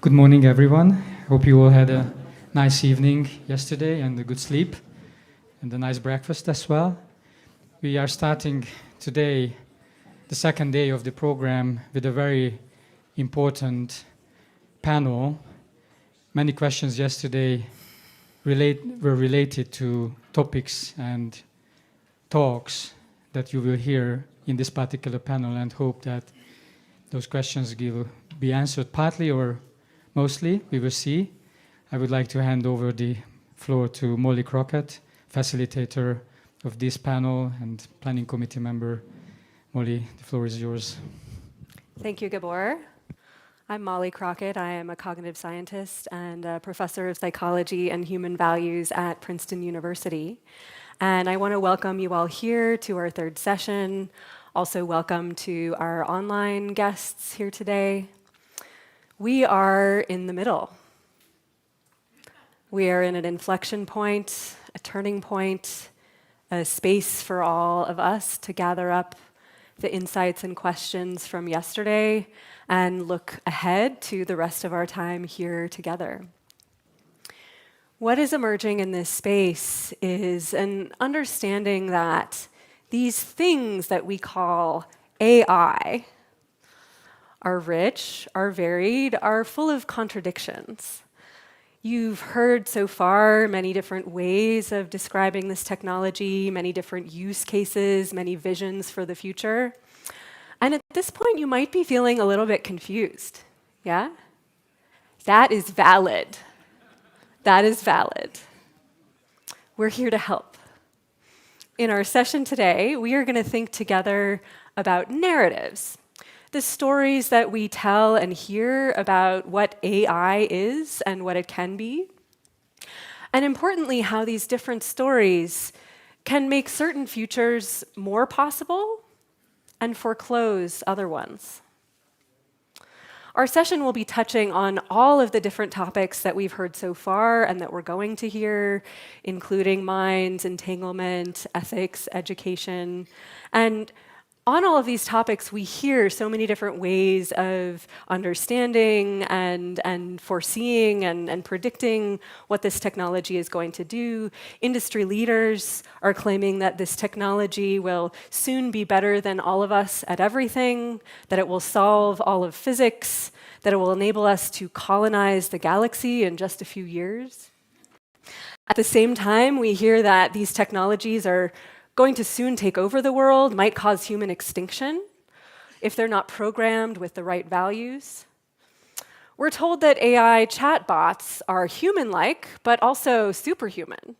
Good morning, everyone. Hope you all had a nice evening yesterday and a good sleep and a nice breakfast as well. We are starting today the second day of the program with a very important panel. Many questions yesterday were related to topics and talks that you will hear in this particular panel, and hope that those questions will be answered partly or mostly. We will see. I would like to hand over the floor to Molly Crockett, facilitator of this panel and planning committee member. Molly, the floor is yours. Thank you, Gabor. I'm Molly Crockett. I am a cognitive scientist and a professor of psychology and human values at Princeton University. And I want to welcome you all here to our third session. Also welcome to our online guests here today. We are in the middle. We are in an inflection point, a turning point, a space for all of us to gather up the insights and questions from yesterday and look ahead to the rest of our time here together. What is emerging in this space is an understanding that these things that we call AI are rich, are varied, are full of contradictions. You've heard so far many different ways of describing this technology, many different use cases, many visions for the future. And at this point, you might be feeling a little bit confused, yeah? That is valid. That is valid. We're here to help. In our session today, we are going to think together about narratives, the stories that we tell and hear about what AI is and what it can be, and importantly, how these different stories can make certain futures more possible and foreclose other ones. Our session will be touching on all of the different topics that we've heard so far and that we're going to hear, including minds, entanglement, ethics, education, and on all of these topics, we hear so many different ways of understanding and foreseeing and predicting what this technology is going to do. Industry leaders are claiming that this technology will soon be better than all of us at everything, that it will solve all of physics, that it will enable us to colonize the galaxy in just a few years. At the same time, we hear that these technologies are going to soon take over the world, might cause human extinction if they're not programmed with the right values. We're told that AI chatbots are human-like, but also superhuman,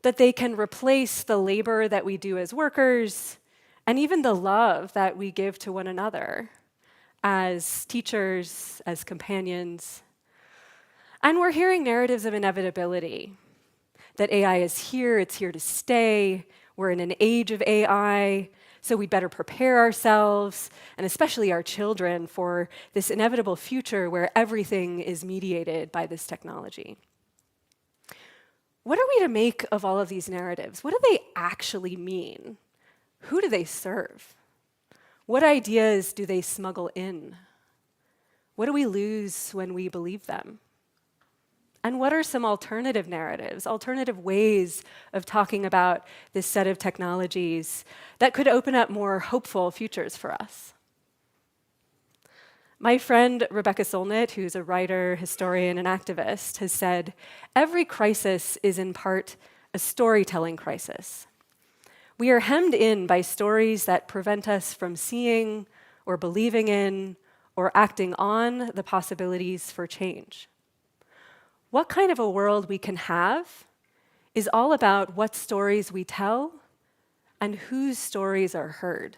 that they can replace the labor that we do as workers, and even the love that we give to one another as teachers, as companions. And we're hearing narratives of inevitability, that AI is here, it's here to stay. We're in an age of AI, so we'd better prepare ourselves, and especially our children, for this inevitable future where everything is mediated by this technology. What are we to make of all of these narratives? What do they actually mean? Who do they serve? What ideas do they smuggle in? What do we lose when we believe them? And what are some alternative narratives, alternative ways of talking about this set of technologies that could open up more hopeful futures for us? My friend Rebecca Solnit, who's a writer, historian, and activist, has said, every crisis is in part a storytelling crisis. We are hemmed in by stories that prevent us from seeing or believing in or acting on the possibilities for change. What kind of a world we can have is all about what stories we tell and whose stories are heard.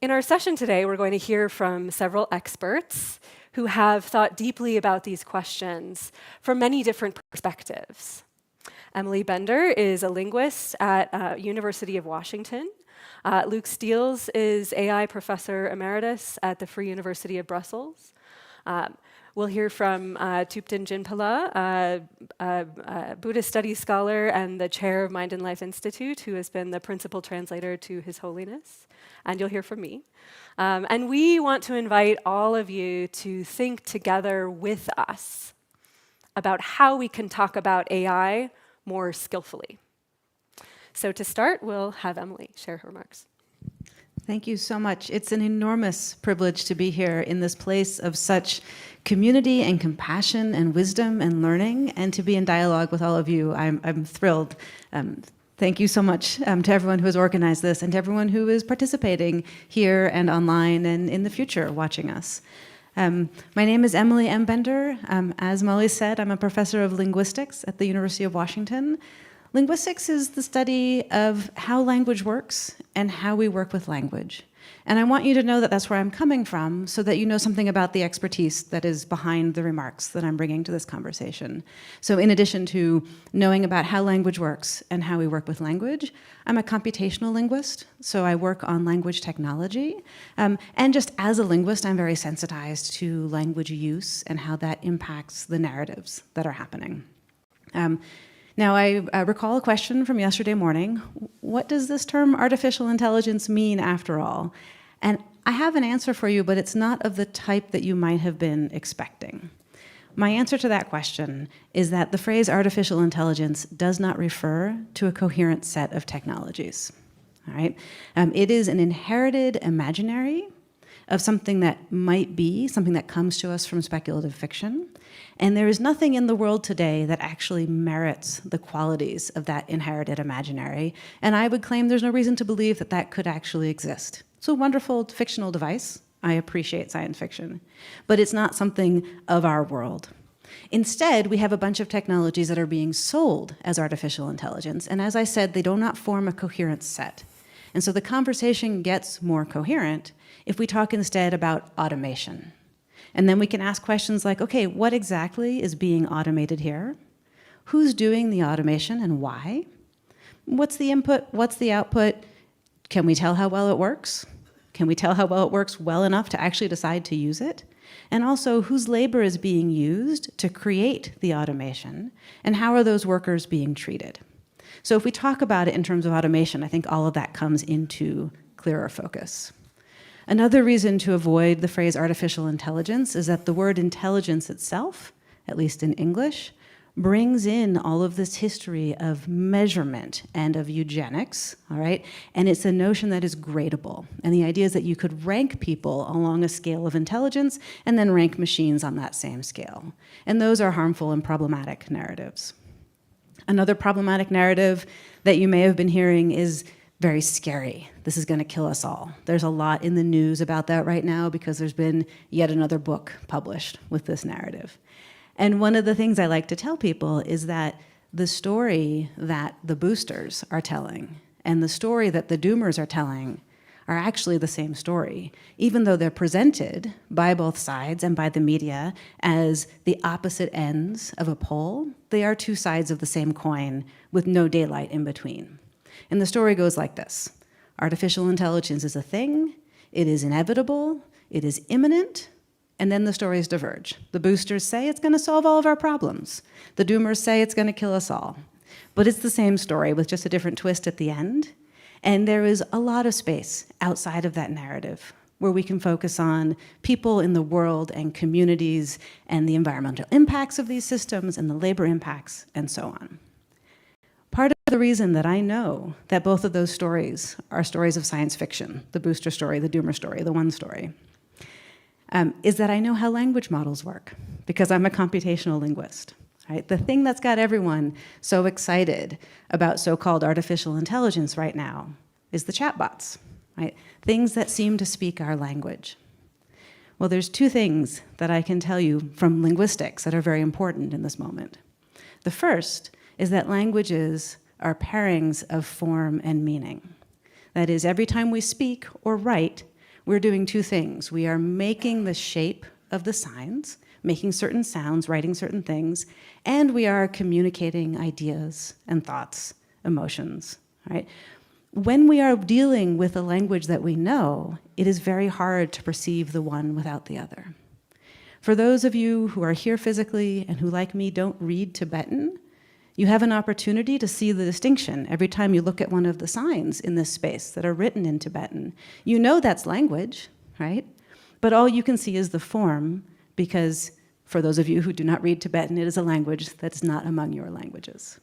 In our session today, we're going to hear from several experts who have thought deeply about these questions from many different perspectives. Emily Bender is a linguist at University of Washington. Luke Steels is AI professor emeritus at the Free University of Brussels. We'll hear from Thupten Jinpala, a Buddhist studies scholar and the chair of Mind and Life Institute, who has been the principal translator to His Holiness. And you'll hear from me. And we want to invite all of you to think together with us about how we can talk about AI more skillfully. So to start, we'll have Emily share her remarks. Thank you so much. It's an enormous privilege to be here in this place of such community and compassion and wisdom and learning, and to be in dialogue with all of you. I'm thrilled. Thank you so much to everyone who has organized this and to everyone who is participating here and online and in the future watching us. My name is Emily M. Bender. As Molly said, I'm a professor of linguistics at the University of Washington. Linguistics is the study of how language works and how we work with language. And I want you to know that that's where I'm coming from so that you know something about the expertise that is behind the remarks that I'm bringing to this conversation. So in addition to knowing about how language works and how we work with language, I'm a computational linguist, so I work on language technology. And just as a linguist, I'm very sensitized to language use and how that impacts the narratives that are happening. Now, I recall a question from yesterday morning. What does this term artificial intelligence mean after all? And I have an answer for you, but it's not of the type that you might have been expecting. My answer to that question is that the phrase artificial intelligence does not refer to a coherent set of technologies. All right? It is an inherited imaginary of something that might be, something that comes to us from speculative fiction. And there is nothing in the world today that actually merits the qualities of that inherited imaginary. And I would claim there's no reason to believe that that could actually exist. It's a wonderful fictional device. I appreciate science fiction. But it's not something of our world. Instead, we have a bunch of technologies that are being sold as artificial intelligence. And as I said, they do not form a coherent set. And so the conversation gets more coherent if we talk instead about automation. And then we can ask questions like, okay, what exactly is being automated here? Who's doing the automation and why? What's the input? What's the output? Can we tell how well it works? Can we tell how well it works well enough to actually decide to use it? And also, whose labor is being used to create the automation? And how are those workers being treated? So if we talk about it in terms of automation, I think all of that comes into clearer focus. Another reason to avoid the phrase artificial intelligence is that the word intelligence itself, at least in English, brings in all of this history of measurement and of eugenics, all right? And it's a notion that is gradable. And the idea is that you could rank people along a scale of intelligence and then rank machines on that same scale. And those are harmful and problematic narratives. Another problematic narrative that you may have been hearing is very scary. This is going to kill us all. There's a lot in the news about that right now because there's been yet another book published with this narrative. And one of the things I like to tell people is that the story that the boosters are telling and the story that the doomers are telling are actually the same story, even though they're presented by both sides and by the media as the opposite ends of a pole. They are two sides of the same coin with no daylight in between. And the story goes like this. Artificial intelligence is a thing, it is inevitable, it is imminent, and then the stories diverge. The boosters say it's going to solve all of our problems. The doomers say it's going to kill us all. But it's the same story with just a different twist at the end. And there is a lot of space outside of that narrative where we can focus on people in the world and communities and the environmental impacts of these systems and the labor impacts and so on. Part of the reason that I know that both of those stories are stories of science fiction, the booster story, the doomer story, the one story, is that I know how language models work because I'm a computational linguist. Right? The thing that's got everyone so excited about so-called artificial intelligence right now is the chatbots, right? Things that seem to speak our language. Well, there's two things that I can tell you from linguistics that are very important in this moment. The first is that languages are pairings of form and meaning. That is, every time we speak or write, we're doing two things. We are making the shape of the signs, making certain sounds, writing certain things, and we are communicating ideas and thoughts, emotions, right? When we are dealing with a language that we know, it is very hard to perceive the one without the other. For those of you who are here physically and who, like me, don't read Tibetan, you have an opportunity to see the distinction every time you look at one of the signs in this space that are written in Tibetan. You know that's language, right? But all you can see is the form, because for those of you who do not read Tibetan, it is a language that's not among your languages.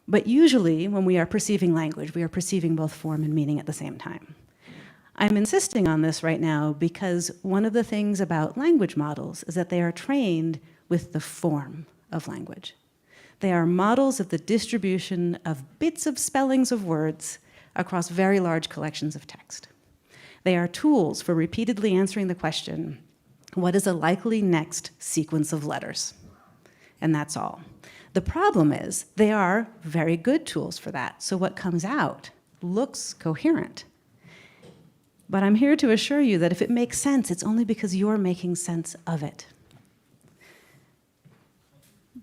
But usually, when we are perceiving language, we are perceiving both form and meaning at the same time. I'm insisting on this right now because one of the things about language models is that they are trained with the form of language. They are models of the distribution of bits of spellings of words across very large collections of text. They are tools for repeatedly answering the question, what is a likely next sequence of letters? And that's all. The problem is they are very good tools for that. So what comes out looks coherent. But I'm here to assure you that if it makes sense, it's only because you're making sense of it.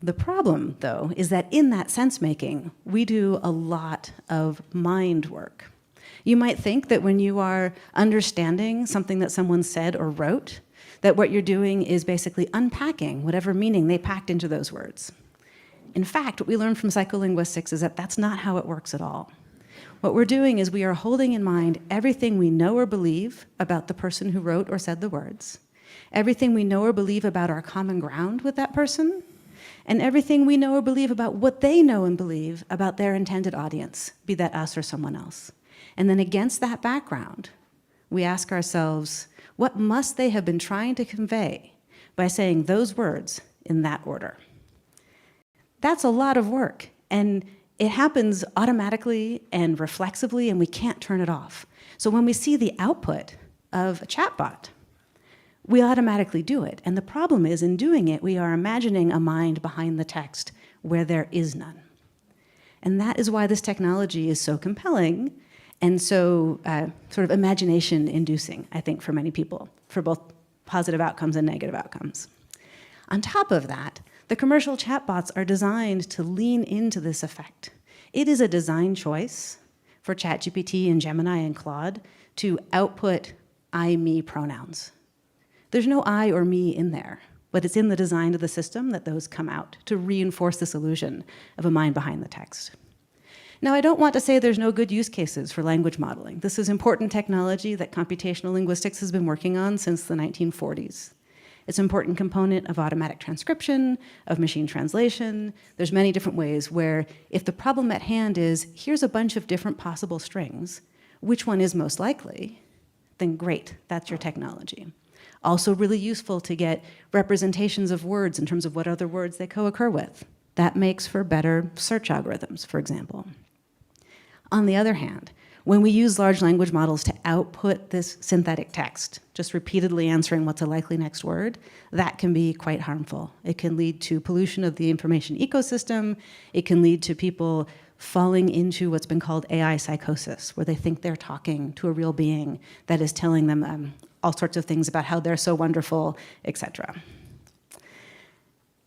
The problem, though, is that in that sense-making, we do a lot of mind work. You might think that when you are understanding something that someone said or wrote, that what you're doing is basically unpacking whatever meaning they packed into those words. In fact, what we learned from psycholinguistics is that that's not how it works at all. What we're doing is we are holding in mind everything we know or believe about the person who wrote or said the words, everything we know or believe about our common ground with that person, and everything we know or believe about what they know and believe about their intended audience, be that us or someone else. And then against that background, we ask ourselves, what must they have been trying to convey by saying those words in that order? That's a lot of work, and it happens automatically and reflexively, and we can't turn it off. So when we see the output of a chatbot, we automatically do it. And the problem is, in doing it, we are imagining a mind behind the text where there is none. And that is why this technology is so compelling and so sort of imagination-inducing, I think, for many people, for both positive outcomes and negative outcomes. On top of that, the commercial chatbots are designed to lean into this effect. It is a design choice for ChatGPT and Gemini and Claude to output I, me pronouns. There's no I or me in there, but it's in the design of the system that those come out to reinforce this illusion of a mind behind the text. Now, I don't want to say there's no good use cases for language modeling. This is important technology that computational linguistics has been working on since the 1940s. It's an important component of automatic transcription, of machine translation. There's many different ways where if the problem at hand is, here's a bunch of different possible strings, which one is most likely, then great, that's your technology. Also really useful to get representations of words in terms of what other words they co-occur with. That makes for better search algorithms, for example. On the other hand, when we use large language models to output this synthetic text, just repeatedly answering what's a likely next word, that can be quite harmful. It can lead to pollution of the information ecosystem. It can lead to people falling into what's been called AI psychosis, where they think they're talking to a real being that is telling them all sorts of things about how they're so wonderful, etc.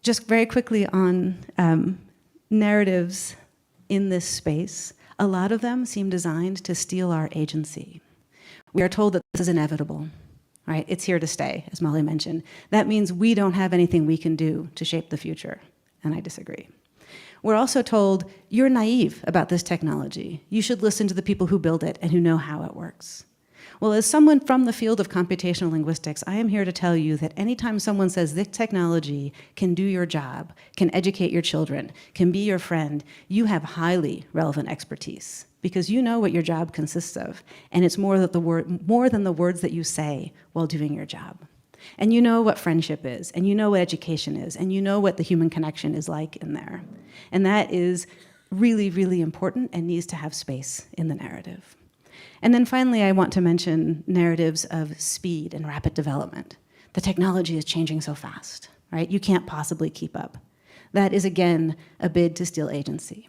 Just very quickly on narratives in this space, a lot of them seem designed to steal our agency. We are told that this is inevitable, right? It's here to stay, as Molly mentioned. That means we don't have anything we can do to shape the future, and I disagree. We're also told, you're naive about this technology. You should listen to the people who build it and who know how it works. Well, as someone from the field of computational linguistics, I am here to tell you that anytime someone says this technology can do your job, can educate your children, can be your friend, you have highly relevant expertise because you know what your job consists of, and it's more than the words that you say while doing your job. And you know what friendship is, and you know what education is, and you know what the human connection is like in there. And that is really, really important and needs to have space in the narrative. And then finally, I want to mention narratives of speed and rapid development. The technology is changing so fast, right? You can't possibly keep up. That is, again, a bid to steal agency.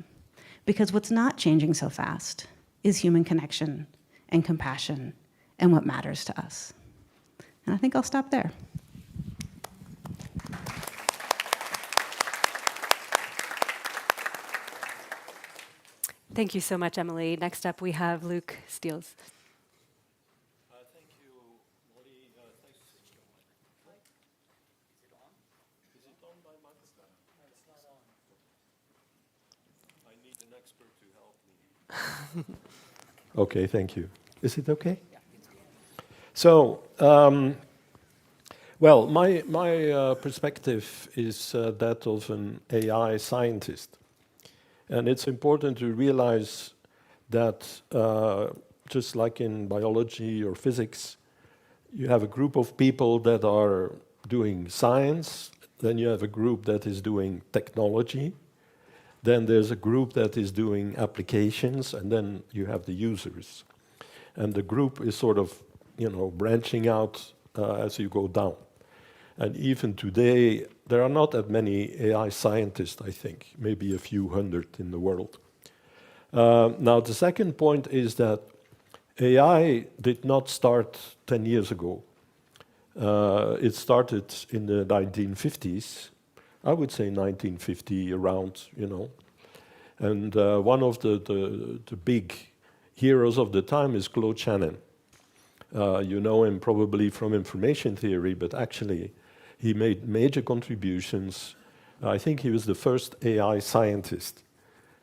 Because what's not changing so fast is human connection and compassion and what matters to us. And I think I'll stop there. Thank you so much, Emily. Next up, we have Luke Steels. Thank you, Molly. Thanks. need an expert to help me. Okay, thank you. Is it okay? Yeah, it's good. So, well, my perspective is that of an AI scientist. And it's important to realize that just like in biology or physics, you have a group of people that are doing science, then you have a group that is doing technology, then there's a group that is doing applications, and then you have the users. And the group is sort of, branching out as you go down. And even today, there are not that many AI scientists, I think, maybe a few hundred in the world. Now, the second point is that AI did not start 10 years ago. It started in the 1950s. I would say 1950 around, And one of the big heroes of the time is Claude Shannon. You know him probably from information theory, but actually he made major contributions. I think he was the first AI scientist,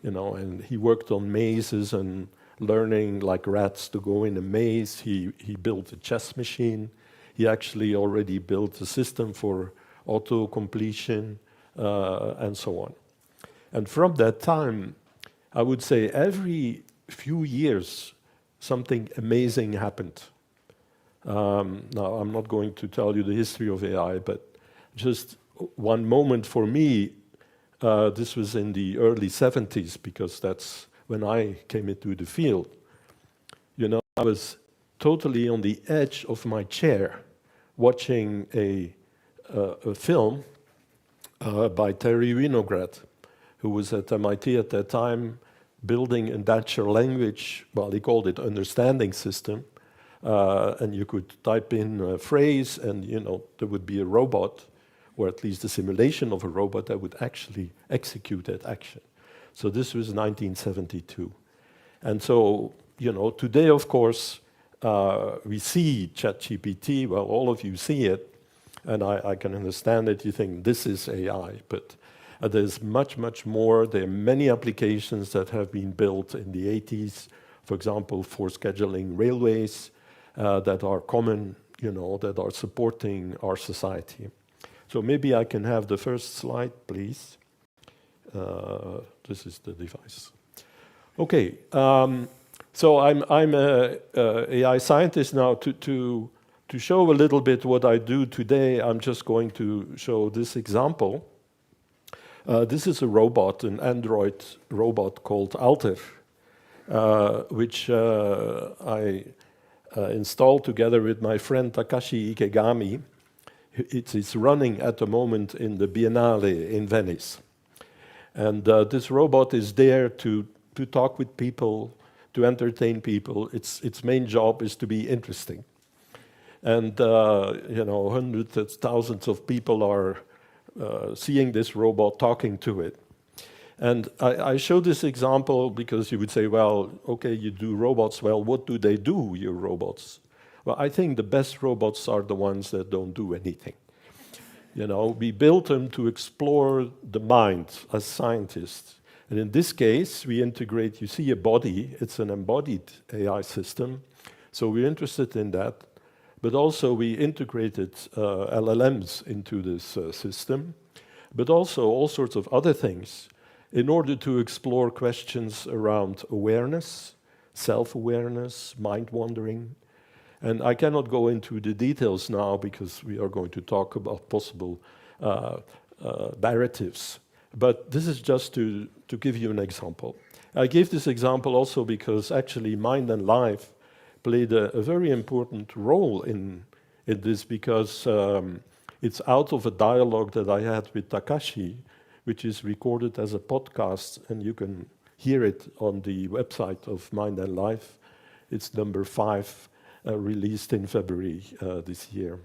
and he worked on mazes and learning like rats to go in a maze. He built a chess machine. He actually already built a system for auto-completion and so on. And from that time, I would say every few years, something amazing happened. Now, I'm not going to tell you the history of AI, but just one moment for me, this was in the early 70s, because that's when I came into the field. I was totally on the edge of my chair watching a film by Terry Winograd, who was at MIT at that time, building a natural language, well, he called it understanding system, and you could type in a phrase and, there would be a robot, or at least a simulation of a robot that would actually execute that action. So this was 1972. And so, today, of course, we see ChatGPT, well, all of you see it, and I can understand that you think this is AI, but there's much, much more. There are many applications that have been built in the 80s, for example, for scheduling railways that are common, that are supporting our society. So maybe I can have the first slide, please. This is the device. Okay, so I'm a AI scientist now. To show a little bit what I do today, I'm just going to show this example. This is a robot, an Android robot called Alter, which I installed together with my friend Takashi Ikegami. It's running at the moment in the Biennale in Venice. And this robot is there to talk with people, to entertain people. Its main job is to be interesting. And hundreds of thousands of people are seeing this robot, talking to it. And I show this example because you would say, well, okay, you do robots. Well, what do they do, your robots? Well, I think the best robots are the ones that don't do anything. We built them to explore the mind as scientists. And in this case, we integrate, you see a body, it's an embodied AI system. So we're interested in that. But also we integrated LLMs into this system, but also all sorts of other things in order to explore questions around awareness, self-awareness, mind-wandering. And I cannot go into the details now because we are going to talk about possible narratives. But this is just to give you an example. I gave this example also because actually Mind and Life played a very important role in this because it's out of a dialogue that I had with Takashi, which is recorded as a podcast, and you can hear it on the website of Mind and Life. It's number 5, released in February this year.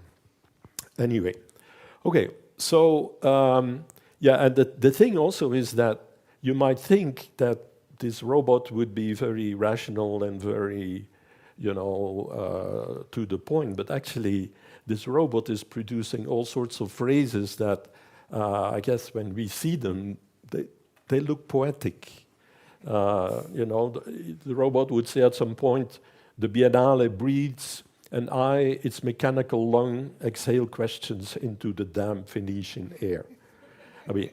Anyway, okay, so yeah, and the thing also is that you might think that this robot would be very rational and very, to the point, but actually this robot is producing all sorts of phrases that I guess when we see them, they look poetic. The robot would say at some point, the Biennale breathes, and I, its mechanical lung, exhale questions into the damp Venetian air. I mean,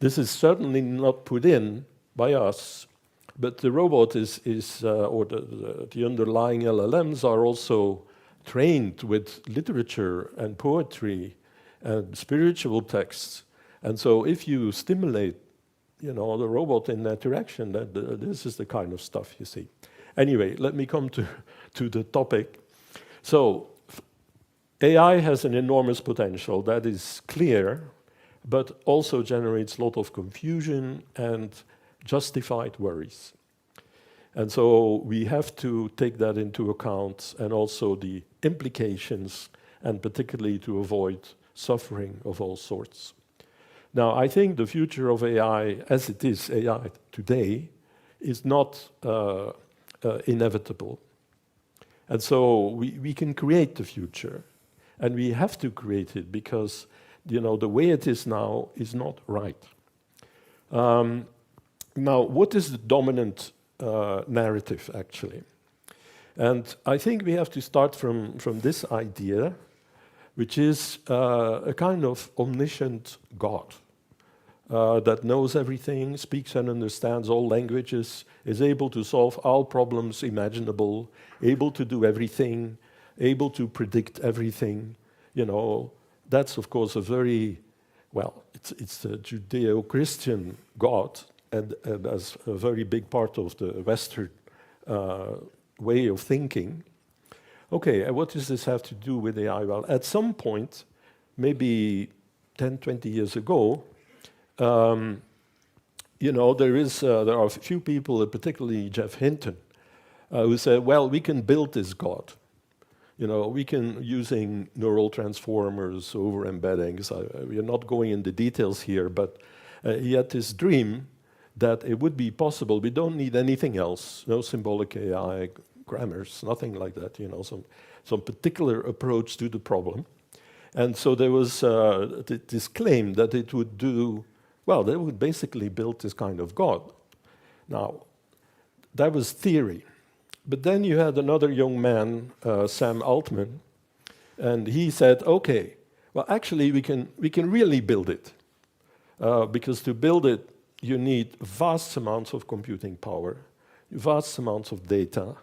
this is certainly not put in by us, but the robot or the underlying LLMs are also trained with literature and poetry and spiritual texts. And so if you stimulate, the robot in that direction, this is the kind of stuff you see. Anyway, let me come to the topic. So AI has an enormous potential, that is clear, but also generates a lot of confusion and justified worries. And so we have to take that into account, and also the implications, and particularly to avoid suffering of all sorts. Now, I think the future of AI, as it is AI today, is not inevitable. And so we can create the future, and we have to create it because, the way it is now is not right. Now, what is the dominant narrative, actually? And I think we have to start from this idea, which is a kind of omniscient God that knows everything, speaks and understands all languages, is able to solve all problems imaginable, able to do everything, able to predict everything. That's, of course, it's a Judeo-Christian God, and as a very big part of the Western way of thinking. Okay, and what does this have to do with AI? Well, at some point, maybe 10, 20 years ago, there are a few people, particularly Jeff Hinton, who said, well, we can build this God. We can, using neural transformers, over embeddings. We are not going into details here, but he had this dream that it would be possible. We don't need anything else, no symbolic AI, grammars, nothing like that, some particular approach to the problem. And so there was this claim that it would do, they would basically build this kind of God. Now, that was theory. But then you had another young man, Sam Altman, and he said, okay, well, actually, we can really build it. Because to build it, you need vast amounts of computing power, vast amounts of data,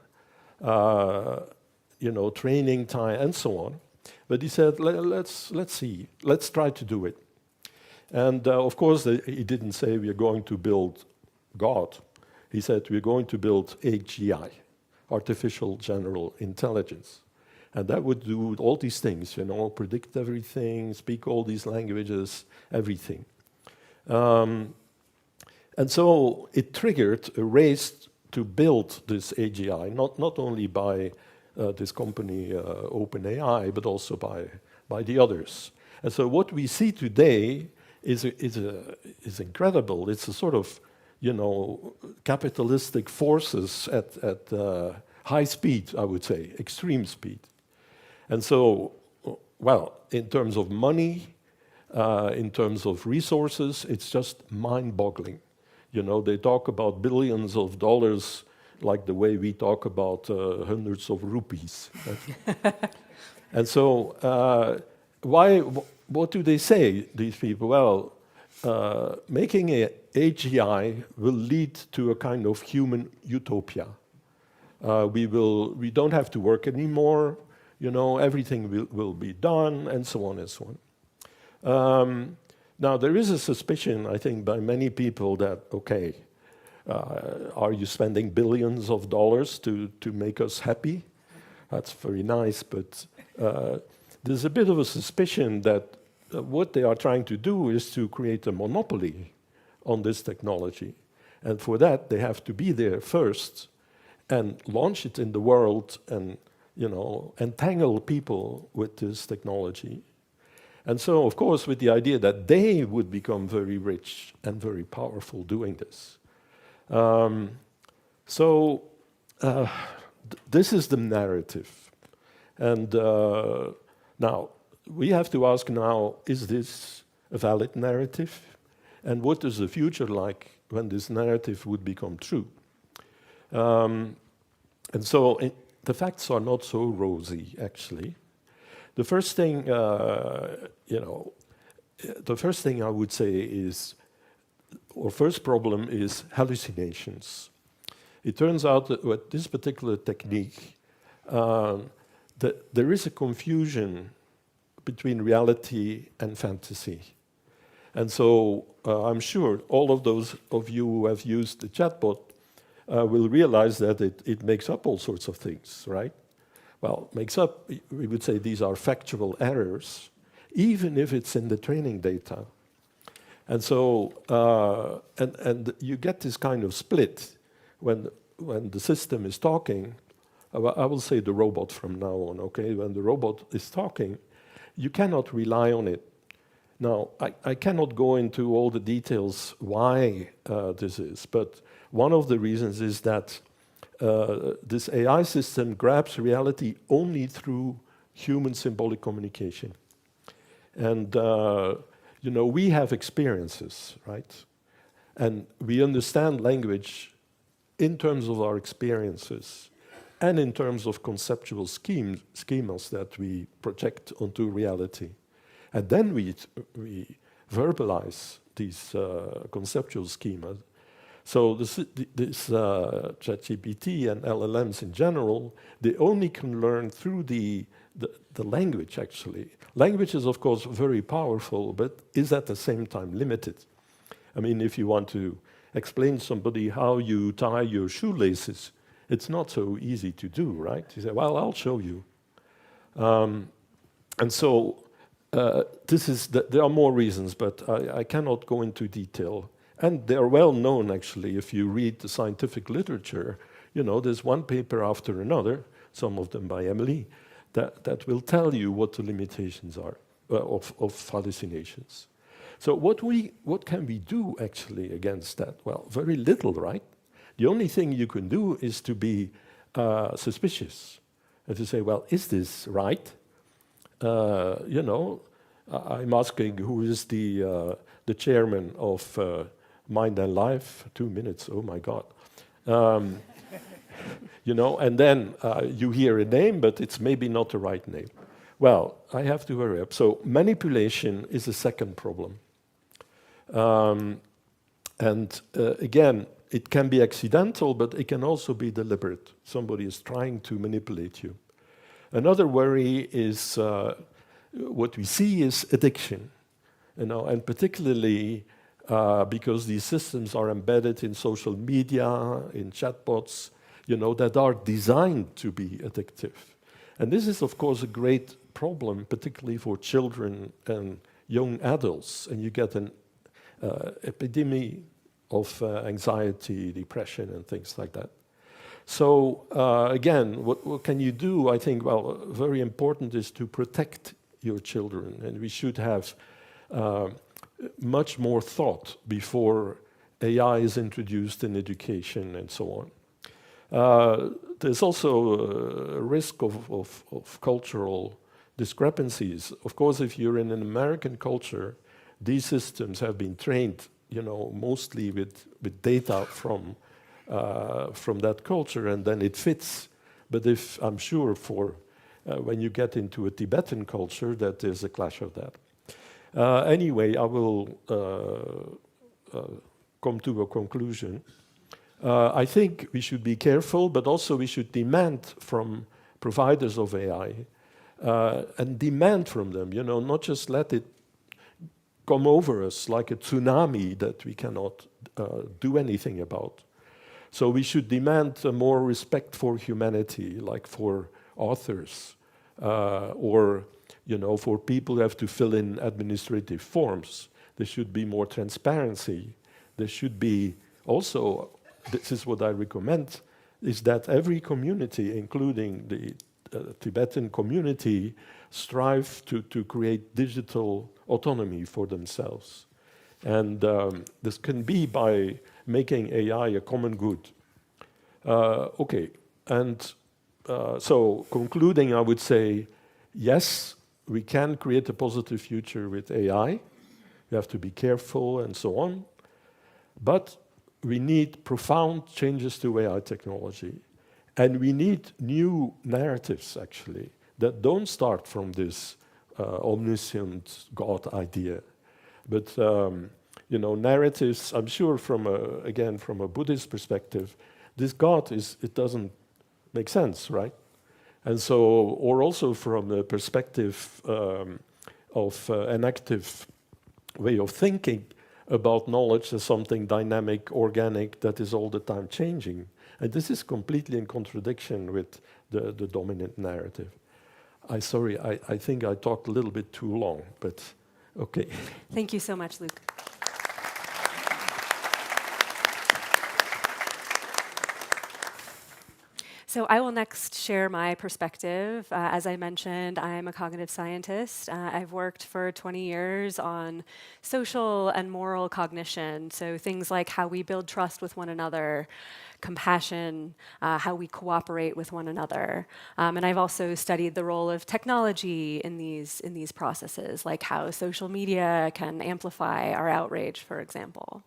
training time, and so on. But he said, let's see, let's try to do it. And of course, he didn't say we're going to build God. He said we're going to build AGI, artificial general intelligence. And that would do all these things, predict everything, speak all these languages, everything. And so it triggered a race to build this AGI, not only by this company OpenAI, but also by the others. And so what we see today is incredible. It's a sort of, capitalistic forces at high speed, I would say, extreme speed. And so, in terms of money, in terms of resources, it's just mind-boggling. They talk about billions of dollars like the way we talk about hundreds of rupees. And so, what do they say, these people? Well, making an AGI will lead to a kind of human utopia. We don't have to work anymore, everything will be done, and so on and so on. Now, there is a suspicion, I think, by many people that, okay, are you spending billions of dollars to make us happy? That's very nice, but there's a bit of a suspicion that what they are trying to do is to create a monopoly on this technology. And for that, they have to be there first and launch it in the world and, entangle people with this technology. And so, of course, with the idea that they would become very rich and very powerful doing this. This is the narrative. And now, we have to ask now, is this a valid narrative? And what is the future like when this narrative would become true? And so the facts are not so rosy, actually. The first thing, the first thing I would say is, or first problem is hallucinations. It turns out that with this particular technique, that there is a confusion between reality and fantasy. And so I'm sure all of those of you who have used the chatbot will realize that it makes up all sorts of things, right? Well, makes up, we would say these are factual errors, even if it's in the training data. And so, and you get this kind of split when the system is talking. I will say the robot from now on, okay? When the robot is talking, you cannot rely on it. Now, I cannot go into all the details why this is, but one of the reasons is that this AI system grabs reality only through human symbolic communication. And, we have experiences, right? And we understand language in terms of our experiences and in terms of conceptual schemas that we project onto reality. And then we verbalize these conceptual schemas. So this ChatGPT and LLMs in general, they only can learn through the language, actually. Language is, of course, very powerful, but is at the same time limited. I mean, if you want to explain to somebody how you tie your shoelaces, it's not so easy to do, right? You say, well, I'll show you. And so there are more reasons, but I cannot go into detail. And they're well known, actually, if you read the scientific literature. There's one paper after another, some of them by Emily, that will tell you what the limitations are of hallucinations. So what can we do, actually, against that? Well, very little, right? The only thing you can do is to be suspicious and to say, well, is this right? I'm asking who is the chairman of Mind and Life. 2 minutes, oh my God. And then you hear a name, but it's maybe not the right name. Well, I have to hurry up. So manipulation is a second problem. Again, it can be accidental, but it can also be deliberate. Somebody is trying to manipulate you. Another worry is what we see is addiction, and particularly because these systems are embedded in social media, in chatbots, that are designed to be addictive. And this is, of course, a great problem, particularly for children and young adults. And you get an epidemic of anxiety, depression, and things like that. So again, what can you do? I think, well, very important is to protect your children. And we should have much more thought before AI is introduced in education and so on. There's also a risk of cultural discrepancies. Of course, if you're in an American culture, these systems have been trained, mostly with data from that culture, and then it fits. But if I'm sure when you get into a Tibetan culture, that there's a clash of that. Anyway, I will come to a conclusion. I think we should be careful, but also we should demand from providers of AI and demand from them, not just let it come over us like a tsunami that we cannot do anything about. So we should demand more respect for humanity, like for authors, or for people who have to fill in administrative forms. There should be more transparency. There should be also, this is what I recommend, is that every community, including the Tibetan community, strive to create digital autonomy for themselves. And this can be by making AI a common good. Okay, and so concluding, I would say, yes, we can create a positive future with AI, We have to be careful and so on. But we need profound changes to AI technology. And we need new narratives, actually, that don't start from this omniscient God idea. But, narratives, I'm sure from a Buddhist perspective, this God it doesn't make sense, right? And so, or also from the perspective of an active way of thinking about knowledge as something dynamic, organic, that is all the time changing. And this is completely in contradiction with the dominant narrative. I think I talked a little bit too long, but okay. Thank you so much, Luke. So I will next share my perspective. As I mentioned, I'm a cognitive scientist. I've worked for 20 years on social and moral cognition, so things like how we build trust with one another, compassion, how we cooperate with one another. And I've also studied the role of technology in these processes, like how social media can amplify our outrage, for example.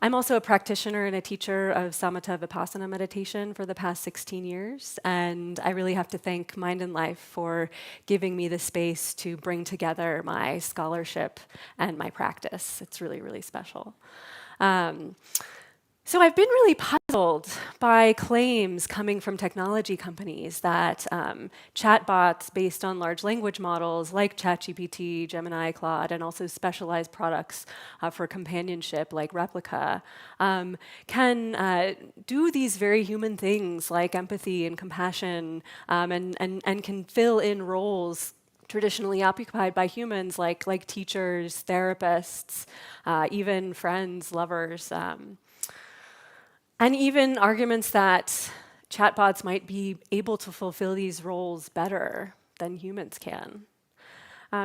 I'm also a practitioner and a teacher of Samatha Vipassana meditation for the past 16 years, and I really have to thank Mind and Life for giving me the space to bring together my scholarship and my practice. It's really, really special. So I've been really puzzled by claims coming from technology companies that chatbots based on large language models like ChatGPT, Gemini, Claude, and also specialized products for companionship like Replica can do these very human things like empathy and compassion and can fill in roles traditionally occupied by humans like teachers, therapists, even friends, lovers. And even arguments that chatbots might be able to fulfill these roles better than humans can.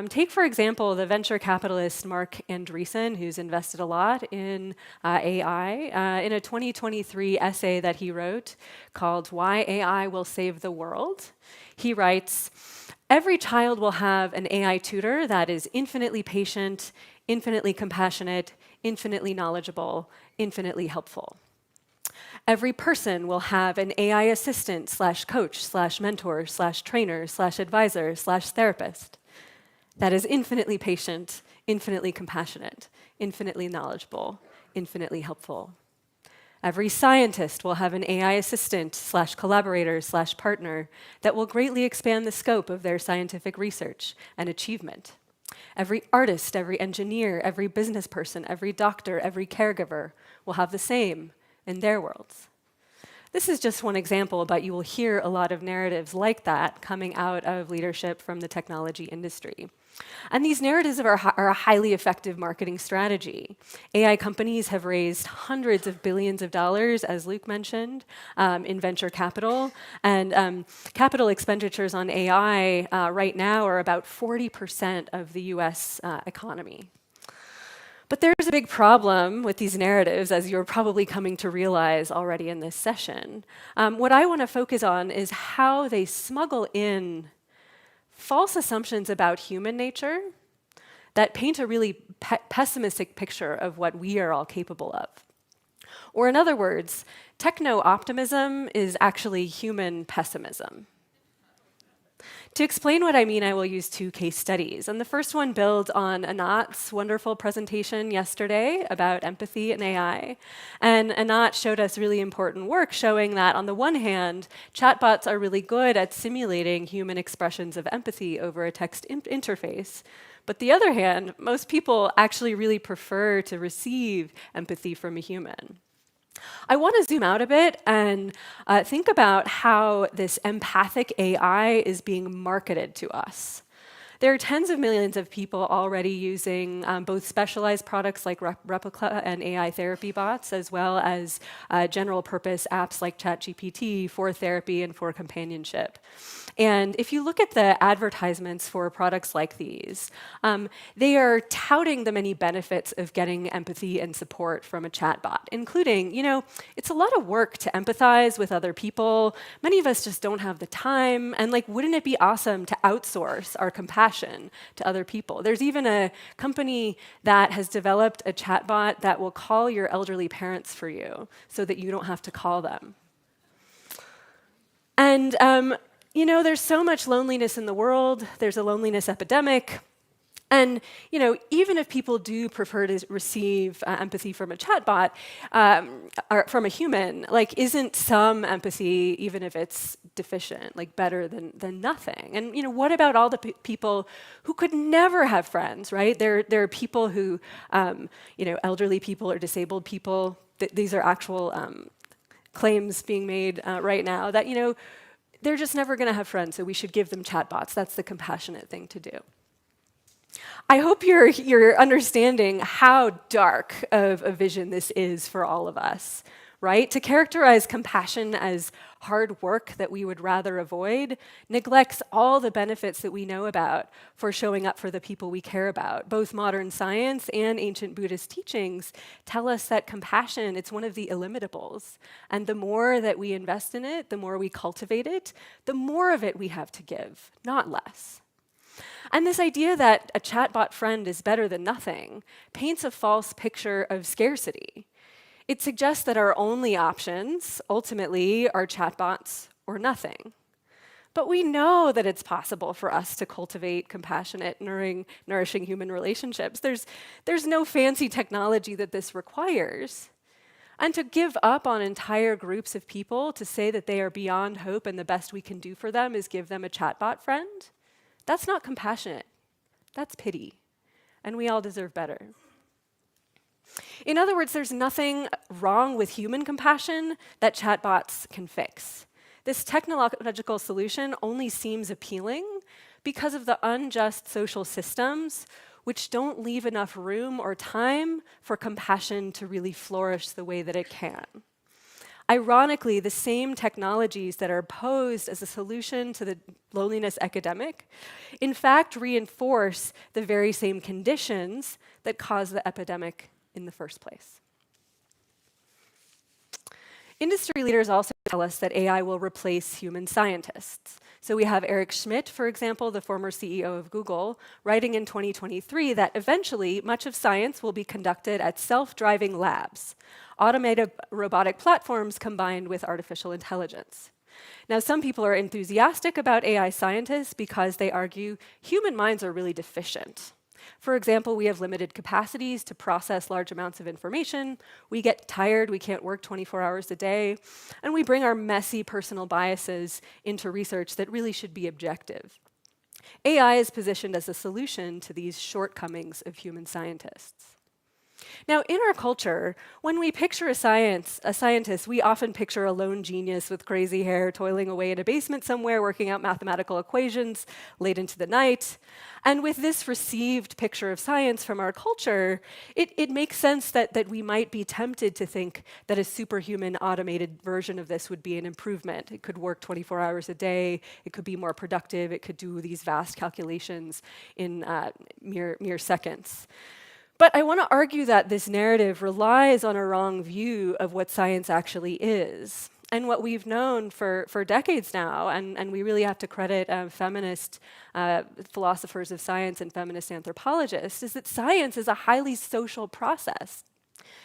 Take, for example, the venture capitalist Mark Andreessen, who's invested a lot in AI. In a 2023 essay that he wrote called Why AI Will Save the World, he writes, "Every child will have an AI tutor that is infinitely patient, infinitely compassionate, infinitely knowledgeable, infinitely helpful. Every person will have an AI assistant / coach / mentor / trainer / advisor / therapist that is infinitely patient, infinitely compassionate, infinitely knowledgeable, infinitely helpful. Every scientist will have an AI assistant / collaborator / partner that will greatly expand the scope of their scientific research and achievement. Every artist, every engineer, every business person, every doctor, every caregiver will have the same in their worlds." This is just one example, but you will hear a lot of narratives like that coming out of leadership from the technology industry. And these narratives are a highly effective marketing strategy. AI companies have raised hundreds of billions of dollars, as Luke mentioned, in venture capital. And capital expenditures on AI right now are about 40% of the US economy. But there's a big problem with these narratives, as you're probably coming to realize already in this session. What I want to focus on is how they smuggle in false assumptions about human nature that paint a really pessimistic picture of what we are all capable of. Or in other words, techno-optimism is actually human pessimism. To explain what I mean, I will use two case studies. And the first one builds on Anat's wonderful presentation yesterday about empathy and AI. And Anat showed us really important work showing that, on the one hand, chatbots are really good at simulating human expressions of empathy over a text interface. But the other hand, most people actually really prefer to receive empathy from a human. I want to zoom out a bit and think about how this empathic AI is being marketed to us. There are tens of millions of people already using both specialized products like Replica and AI therapy bots, as well as general purpose apps like ChatGPT for therapy and for companionship. And if you look at the advertisements for products like these, they are touting the many benefits of getting empathy and support from a chatbot, including, it's a lot of work to empathize with other people. Many of us just don't have the time. And wouldn't it be awesome to outsource our compassion compassion to other people. There's even a company that has developed a chatbot that will call your elderly parents for you so that you don't have to call them. And, there's so much loneliness in the world. There's a loneliness epidemic. And, even if people do prefer to receive empathy from a chatbot or from a human, isn't some empathy, even if it's deficient, better than nothing? And, what about all the people who could never have friends, right? There are people who, elderly people or disabled people, these are actual claims being made right now that, they're just never going to have friends, so we should give them chatbots. That's the compassionate thing to do. I hope you're understanding how dark of a vision this is for all of us, right? To characterize compassion as hard work that we would rather avoid neglects all the benefits that we know about for showing up for the people we care about. Both modern science and ancient Buddhist teachings tell us that compassion, it's one of the illimitables. And the more that we invest in it, the more we cultivate it, the more of it we have to give, not less. And this idea that a chatbot friend is better than nothing paints a false picture of scarcity. It suggests that our only options, ultimately, are chatbots or nothing. But we know that it's possible for us to cultivate compassionate, nourishing human relationships. There's no fancy technology that this requires. And to give up on entire groups of people, to say that they are beyond hope and the best we can do for them is give them a chatbot friend, that's not compassionate. That's pity. And we all deserve better. In other words, there's nothing wrong with human compassion that chatbots can fix. This technological solution only seems appealing because of the unjust social systems which don't leave enough room or time for compassion to really flourish the way that it can. Ironically, the same technologies that are posed as a solution to the loneliness epidemic, in fact, reinforce the very same conditions that cause the epidemic in the first place. Industry leaders also tell us that AI will replace human scientists. So we have Eric Schmidt, for example, the former CEO of Google, writing in 2023 that eventually much of science will be conducted at self-driving labs, automated robotic platforms combined with artificial intelligence. Now, some people are enthusiastic about AI scientists because they argue human minds are really deficient. For example, we have limited capacities to process large amounts of information. We get tired, we can't work 24 hours a day, and we bring our messy personal biases into research that really should be objective. AI is positioned as a solution to these shortcomings of human scientists. Now, in our culture, when we picture a scientist, we often picture a lone genius with crazy hair toiling away in a basement somewhere working out mathematical equations late into the night. And with this received picture of science from our culture, it makes sense that we might be tempted to think that a superhuman automated version of this would be an improvement. It could work 24 hours a day, it could be more productive, it could do these vast calculations in mere seconds. But I want to argue that this narrative relies on a wrong view of what science actually is. And what we've known for decades now, and we really have to credit feminist philosophers of science and feminist anthropologists, is that science is a highly social process.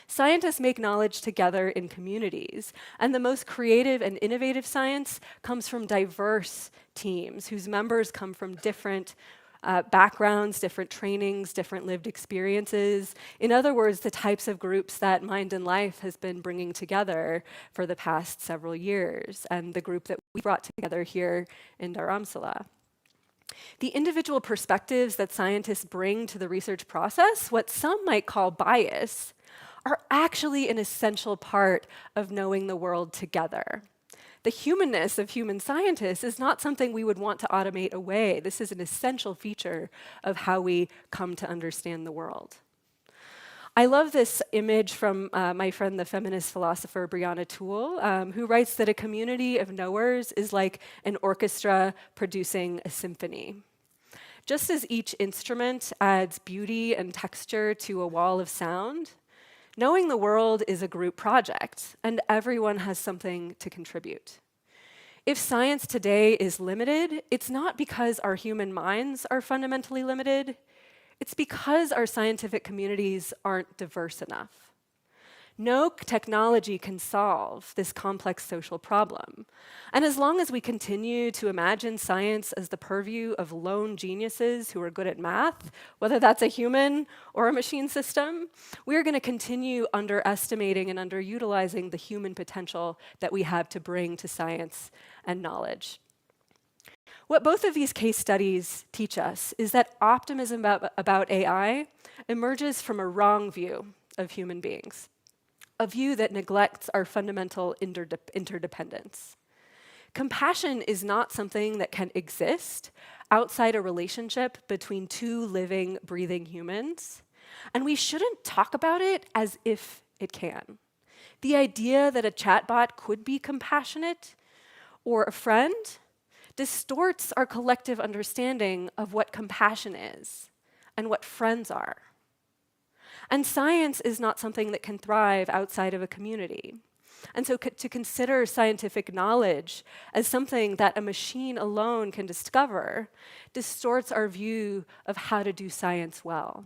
Scientists make knowledge together in communities, and the most creative and innovative science comes from diverse teams whose members come from different backgrounds, different trainings, different lived experiences. In other words, the types of groups that Mind and Life has been bringing together for the past several years, and the group that we brought together here in Dharamsala. The individual perspectives that scientists bring to the research process, what some might call bias, are actually an essential part of knowing the world together. The humanness of human scientists is not something we would want to automate away. This is an essential feature of how we come to understand the world. I love this image from my friend, the feminist philosopher Brianna Toole, who writes that a community of knowers is like an orchestra producing a symphony. Just as each instrument adds beauty and texture to a wall of sound, knowing the world is a group project, and everyone has something to contribute. If science today is limited, it's not because our human minds are fundamentally limited, it's because our scientific communities aren't diverse enough. No technology can solve this complex social problem. And as long as we continue to imagine science as the purview of lone geniuses who are good at math, whether that's a human or a machine system, we are going to continue underestimating and underutilizing the human potential that we have to bring to science and knowledge. What both of these case studies teach us is that optimism about AI emerges from a wrong view of human beings, a view that neglects our fundamental interdependence. Compassion is not something that can exist outside a relationship between two living, breathing humans, and we shouldn't talk about it as if it can. The idea that a chatbot could be compassionate or a friend distorts our collective understanding of what compassion is and what friends are. And science is not something that can thrive outside of a community. And so to consider scientific knowledge as something that a machine alone can discover distorts our view of how to do science well.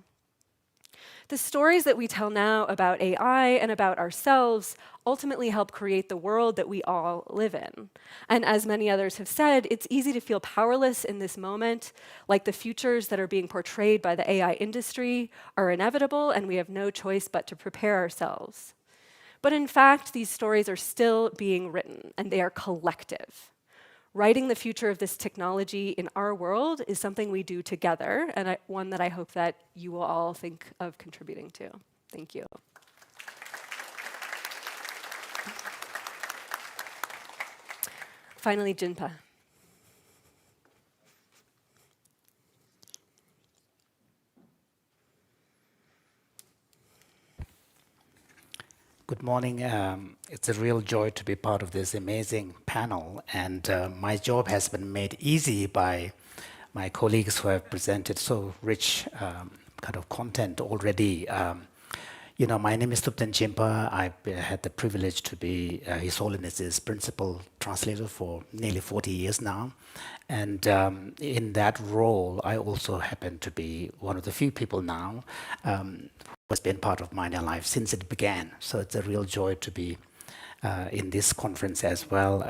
The stories that we tell now about AI and about ourselves ultimately help create the world that we all live in. And as many others have said, it's easy to feel powerless in this moment, like the futures that are being portrayed by the AI industry are inevitable and we have no choice but to prepare ourselves. But in fact, these stories are still being written and they are collective. Writing the future of this technology in our world is something we do together, and one that I hope that you will all think of contributing to. Thank you. Finally, Jinpa. Good morning. It's a real joy to be part of this amazing panel, and my job has been made easy by my colleagues who have presented so rich kind of content already. My name is Thupten Jinpa. I had the privilege to be His Holiness's principal translator for nearly 40 years now. And in that role, I also happen to be one of the few people now who has been part of Mind and Life since it began. So it's a real joy to be in this conference as well.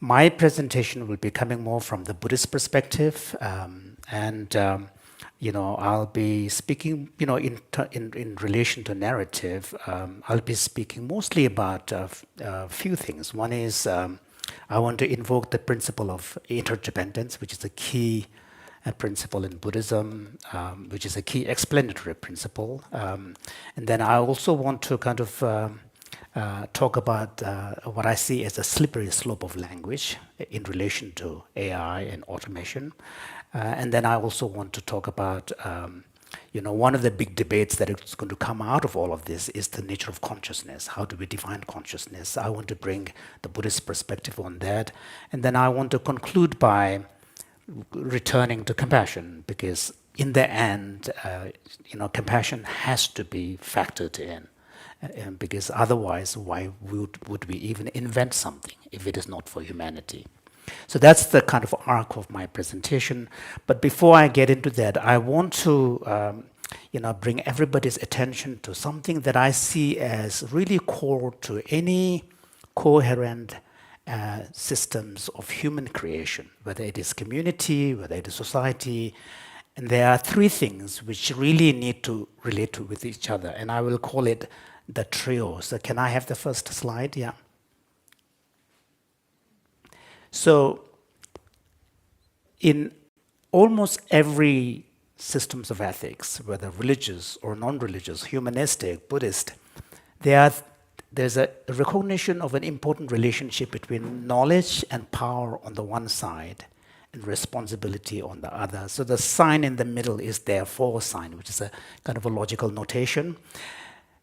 My presentation will be coming more from the Buddhist perspective, I'll be speaking, in relation to narrative, I'll be speaking mostly about a few things. One is I want to invoke the principle of interdependence, which is a key principle in Buddhism, which is a key explanatory principle. And then I also want to kind of talk about what I see as a slippery slope of language in relation to AI and automation. And then I also want to talk about, one of the big debates that is going to come out of all of this is the nature of consciousness. How do we define consciousness? I want to bring the Buddhist perspective on that. And then I want to conclude by returning to compassion, because in the end, compassion has to be factored in. Because otherwise, why would we even invent something if it is not for humanity? So that's the kind of arc of my presentation. But before I get into that, I want to bring everybody's attention to something that I see as really core to any coherent systems of human creation, whether it is community, whether it is society. And there are three things which really need to relate to with each other, and I will call it the trio. So can I have the first slide? Yeah. So in almost every systems of ethics, whether religious or non-religious, humanistic, Buddhist, there's a recognition of an important relationship between knowledge and power on the one side and responsibility on the other. So the sign in the middle is therefore sign, which is a kind of a logical notation.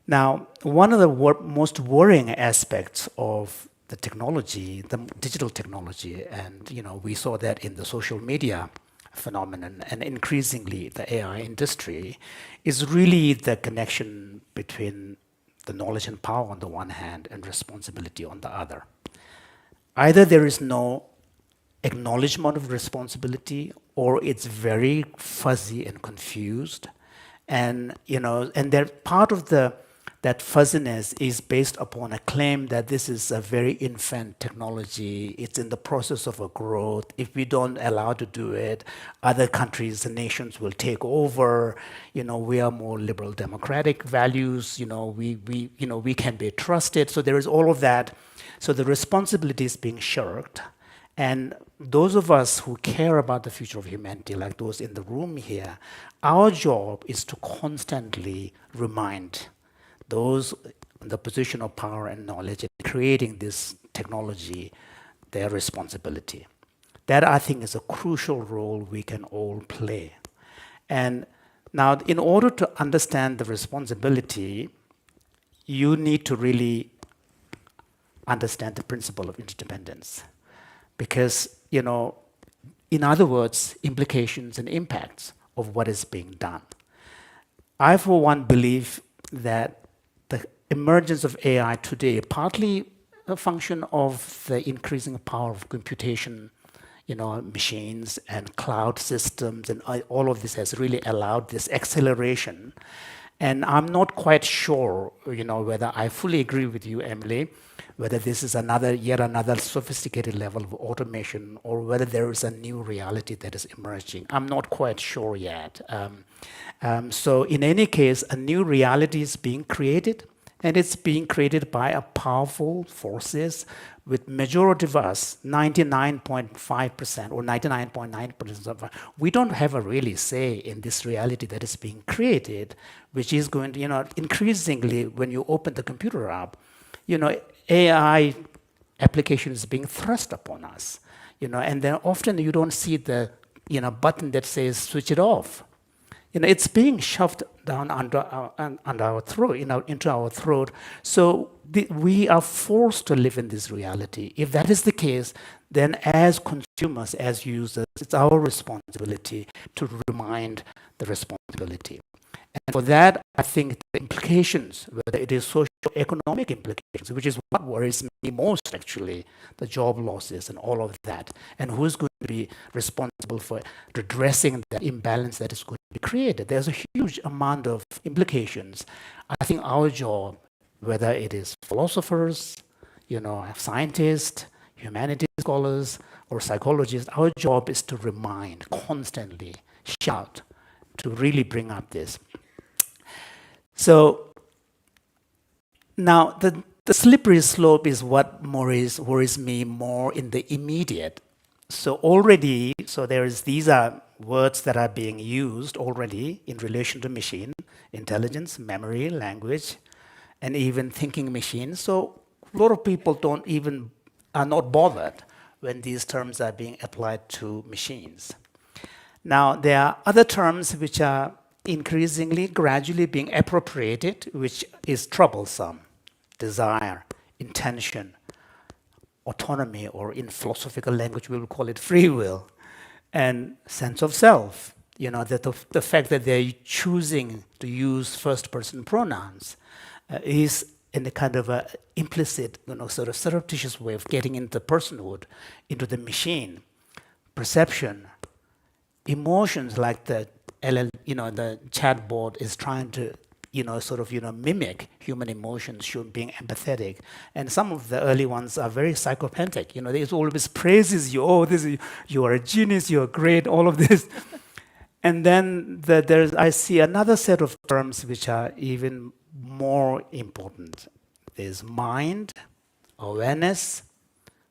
Now, one of the most worrying aspects of the technology, the digital technology, and we saw that in the social media phenomenon and increasingly the AI industry, is really the connection between the knowledge and power on the one hand and responsibility on the other. either there is no acknowledgement of responsibility, or it's very fuzzy and confused. And and part of that fuzziness is based upon a claim that this is a very infant technology. It's in the process of a growth. If we don't allow to do it, other countries and nations will take over. We are more liberal democratic values. We can be trusted. So there is all of that. So the responsibility is being shirked. And those of us who care about the future of humanity, like those in the room here, our job is to constantly remind those in the position of power and knowledge in creating this technology their responsibility. That, I think, is a crucial role we can all play. And now, in order to understand the responsibility, you need to really understand the principle of interdependence. Because, in other words, implications and impacts of what is being done. I, for one, believe that the emergence of AI today, partly a function of the increasing power of computation, machines and cloud systems, and all of this has really allowed this acceleration. And I'm not quite sure, whether I fully agree with you, Emily, whether this is yet another sophisticated level of automation, or whether there is a new reality that is emerging. I'm not quite sure yet. So in any case, a new reality is being created, and it's being created by a powerful forces with majority of us, 99.5% or 99.9% of us, we don't have a really say in this reality that is being created, which is going to, increasingly, when you open the computer up, AI application is being thrust upon us, and then often you don't see the, button that says switch it off. It's being shoved down under our throat, into our throat. So we are forced to live in this reality. If that is the case, then as consumers, as users, it's our responsibility to remind the responsibility. And for that, I think the implications, whether it is socio-economic implications, which is what worries me most, actually, the job losses and all of that, and who's going to be responsible for redressing that imbalance that is going to be created. There's a huge amount of implications. I think our job, whether it is philosophers, scientists, humanities scholars, or psychologists, our job is to remind constantly, shout, to really bring up this. So now the slippery slope is what worries me more in the immediate. So already, these are words that are being used already in relation to machine intelligence, memory, language, and even thinking machines. So a lot of people are not bothered when these terms are being applied to machines. Now, there are other terms which are increasingly, gradually being appropriated, which is troublesome. Desire, intention, autonomy, or in philosophical language, we will call it free will, and sense of self. That the fact that they're choosing to use first-person pronouns is in a kind of a implicit, sort of surreptitious way of getting into personhood, into the machine. Perception, emotions, like the chatbot is trying to, mimic human emotions, being empathetic. And some of the early ones are very psychopathic. It always praises you. Oh, you are a genius. You are great. All of this. And then I see another set of terms which are even more important. There's mind, awareness,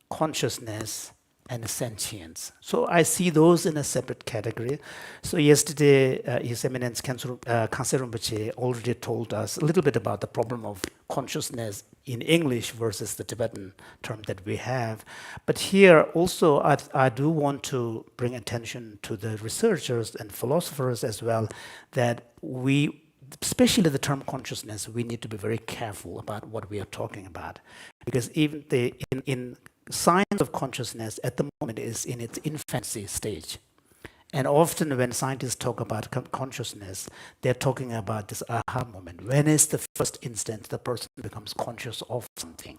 consciousness, and sentience. So I see those in a separate category. So yesterday, His Eminence Khyentse Rinpoche already told us a little bit about the problem of consciousness in English versus the Tibetan term that we have. But here also, I do want to bring attention to the researchers and philosophers as well, that especially the term consciousness, we need to be very careful about what we are talking about. Because even in science of consciousness at the moment is in its infancy stage. And often when scientists talk about consciousness, they're talking about this aha moment. When is the first instance the person becomes conscious of something?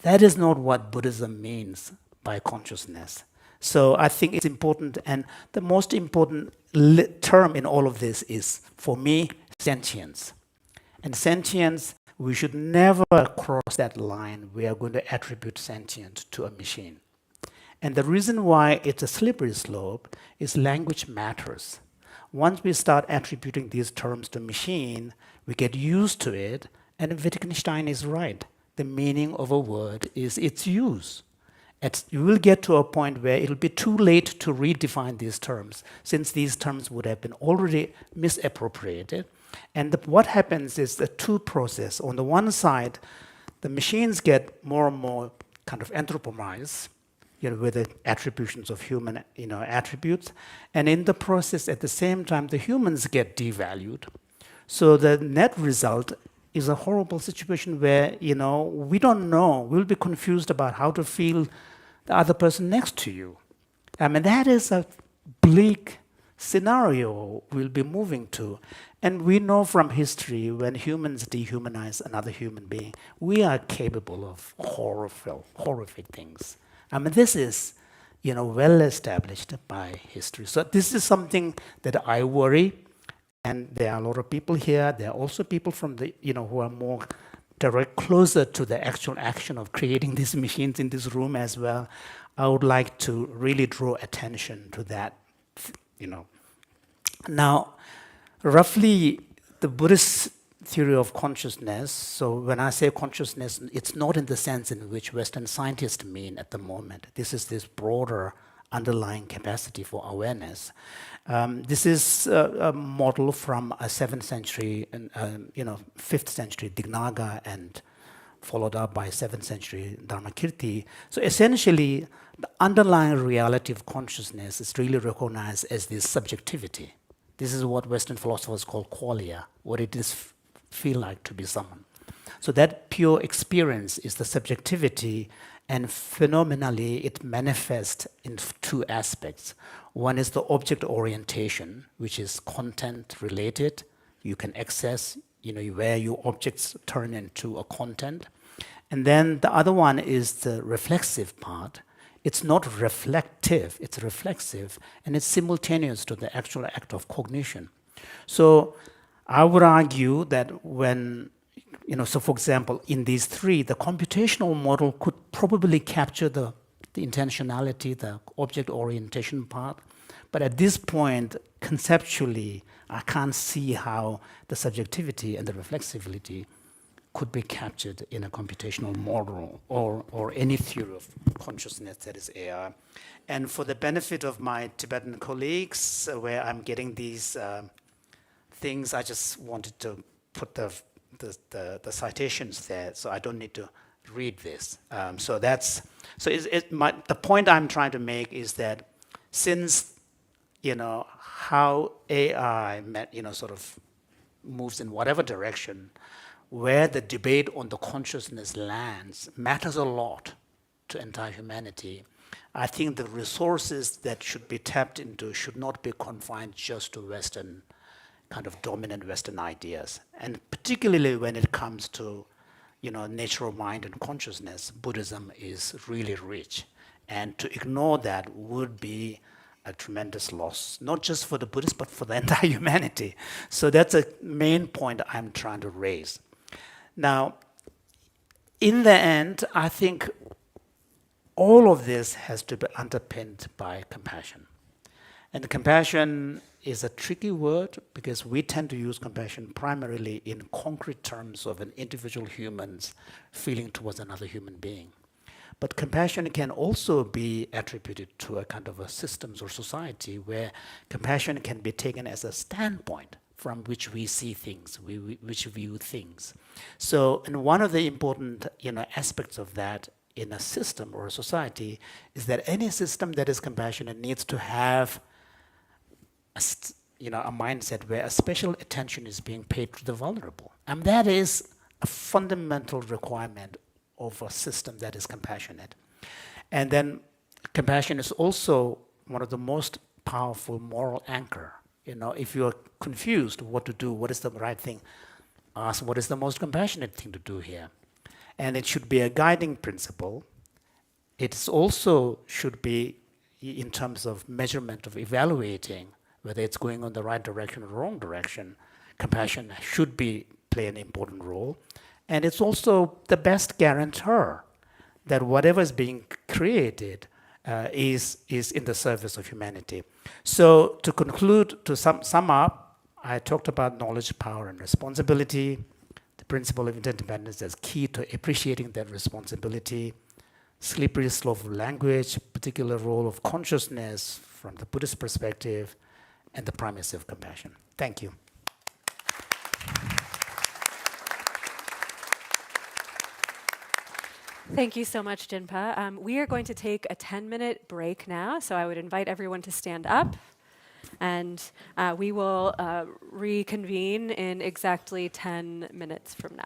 That is not what Buddhism means by consciousness. So I think it's important, and the most important term in all of this is, for me, sentience. And sentience, we should never cross that line. We are going to attribute sentience to a machine. And the reason why it's a slippery slope is language matters. Once we start attributing these terms to machine, we get used to it, and Wittgenstein is right. The meaning of a word is its use. You will get to a point where it'll be too late to redefine these terms, since these terms would have been already misappropriated. And what happens is the two process. On the one side, the machines get more and more kind of anthropomorphized, with the attributions of human, attributes. And in the process, at the same time, the humans get devalued. So the net result is a horrible situation where, we don't know. We'll be confused about how to feel the other person next to you. I mean, that is a bleak scenario we'll be moving to. And we know from history, when humans dehumanize another human being, we are capable of horrific things. I mean, this is, well established by history. So this is something that I worry. And there are a lot of people here. There are also people from the, who are more closer to the actual action of creating these machines in this room as well. I would like to really draw attention to that, Now, roughly, the Buddhist theory of consciousness, so when I say consciousness, it's not in the sense in which Western scientists mean at the moment. This is this broader underlying capacity for awareness. This is a model from a 7th century, 5th century Dignaga, and followed up by 7th century Dharmakirti. So essentially, the underlying reality of consciousness is really recognized as this subjectivity. This is what Western philosophers call qualia, what it is feel like to be someone. So that pure experience is the subjectivity, and phenomenally it manifests in two aspects. One is the object orientation, which is content related. You can access, where your objects turn into a content. And then the other one is the reflexive part. It's not reflective, it's reflexive, and it's simultaneous to the actual act of cognition. So I would argue that when, so for example, in these three, the computational model could probably capture the intentionality, the object orientation part. But at this point, conceptually, I can't see how the subjectivity and the reflexivity could be captured in a computational model or any theory of consciousness that is AI. And for the benefit of my Tibetan colleagues, where I'm getting these things, I just wanted to put the citations there, so I don't need to read this. The point I'm trying to make is that since how AI sort of moves in whatever direction, where the debate on the consciousness lands matters a lot to entire humanity. I think the resources that should be tapped into should not be confined just to Western, kind of dominant Western ideas. And particularly when it comes to, nature of mind and consciousness, Buddhism is really rich. And to ignore that would be a tremendous loss, not just for the Buddhists, but for the entire humanity. So that's a main point I'm trying to raise. Now, in the end, I think all of this has to be underpinned by compassion. And compassion is a tricky word because we tend to use compassion primarily in concrete terms of an individual human's feeling towards another human being. But compassion can also be attributed to a kind of a systems or society where compassion can be taken as a standpoint from which we see things, which view things. So, and one of the important aspects of that in a system or a society is that any system that is compassionate needs to have a mindset where a special attention is being paid to the vulnerable. And that is a fundamental requirement of a system that is compassionate. And then compassion is also one of the most powerful moral anchor. If you're confused what to do, what is the right thing, ask what is the most compassionate thing to do here. and it should be a guiding principle. It also should be in terms of measurement of evaluating whether it's going on the right direction or wrong direction. Compassion should play an important role. And it's also the best guarantor that whatever is being created is in the service of humanity. So to conclude, to sum up, I talked about knowledge, power, and responsibility, the principle of interdependence as key to appreciating that responsibility, slippery slope of language, particular role of consciousness from the Buddhist perspective, and the primacy of compassion. Thank you. Thank you so much, Jinpa. We are going to take a 10-minute break now, so I would invite everyone to stand up, and we will reconvene in exactly 10 minutes from now.